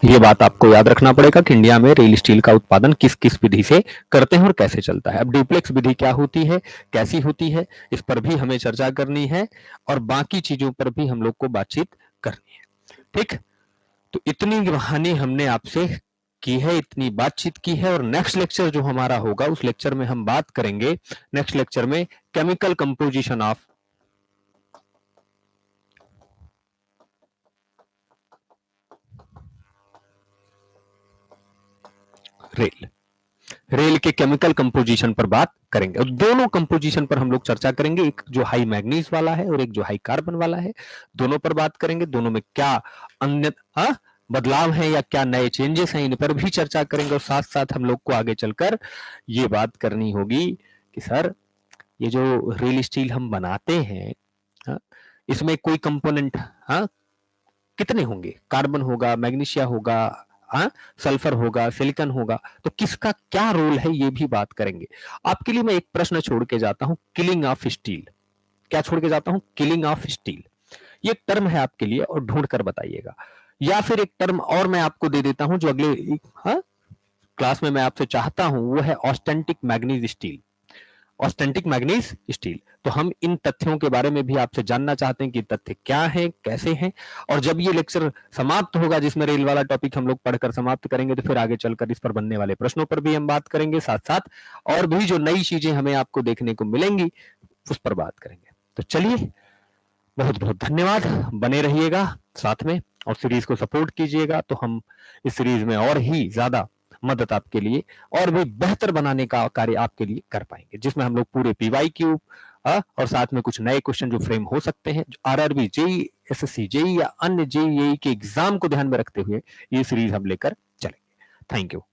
ये बात आपको याद रखना पड़ेगा कि इंडिया में रेल स्टील का उत्पादन किस किस विधि से करते हैं और कैसे चलता है। अब डुप्लेक्स विधि क्या होती है, कैसी होती है, इस पर भी हमें चर्चा करनी है और बाकी चीजों पर भी हम लोग को बातचीत करनी है। ठीक, तो इतनी कहानी हमने आपसे की है, इतनी बातचीत की है, और नेक्स्ट लेक्चर जो हमारा होगा उस लेक्चर में हम बात करेंगे, नेक्स्ट लेक्चर में केमिकल कंपोजिशन ऑफ रेल के केमिकल कंपोजिशन पर बात करेंगे। और दोनों कंपोजिशन पर हम लोग चर्चा करेंगे, एक जो हाई मैग्नीज वाला है और एक जो हाई कार्बन वाला है, दोनों पर बात करेंगे। दोनों में क्या अन्य बदलाव हैं या क्या नए चेंजेस हैं, इन पर भी चर्चा करेंगे। और साथ साथ हम लोग को आगे चलकर ये बात करनी होगी कि सर ये जो रेल स्टील हम बनाते हैं, इसमें कोई कंपोनेंट कितने होंगे? कार्बन होगा, मैग्नीशिया होगा, सल्फर होगा, सिलिकॉन होगा, तो किसका क्या रोल है ये भी बात करेंगे। आपके लिए मैं एक प्रश्न छोड़ के जाता हूं, किलिंग ऑफ स्टील क्या छोड़ के जाता हूं? Killing of steel. ये एक टर्म है आपके लिए और ढूंढ कर बताइएगा। या फिर एक टर्म और मैं आपको दे देता हूं जो अगले हाँ क्लास में मैं आपसे चाहता हूं, वो है austenitic manganese steel. Austenitic manganese steel. तो हम इन तथ्यों के बारे में भी आपसे जानना चाहते हैं कि तथ्य क्या है, कैसे हैं। और जब ये लेक्चर समाप्त होगा, जिसमें रेल वाला टॉपिक हम लोग पढ़कर समाप्त करेंगे, तो फिर आगे चलकर इस पर बनने वाले प्रश्नों पर भी हम बात करेंगे, साथ साथ और भी जो नई चीजें हमें आपको देखने को मिलेंगी उस पर बात करेंगे। तो चलिए, बहुत बहुत धन्यवाद, बने रहिएगा साथ में और सीरीज को सपोर्ट कीजिएगा, तो हम इस सीरीज में और ही ज्यादा मदद आपके लिए और भी बेहतर बनाने का कार्य आपके लिए कर पाएंगे, जिसमें हम लोग पूरे PYQ और साथ में कुछ नए क्वेश्चन जो फ्रेम हो सकते हैं, जो RRB, जेई, SSC, जेई या अन्य जेई के एग्जाम को ध्यान में रखते हुए ये सीरीज हम लेकर चलेंगे। Thank you.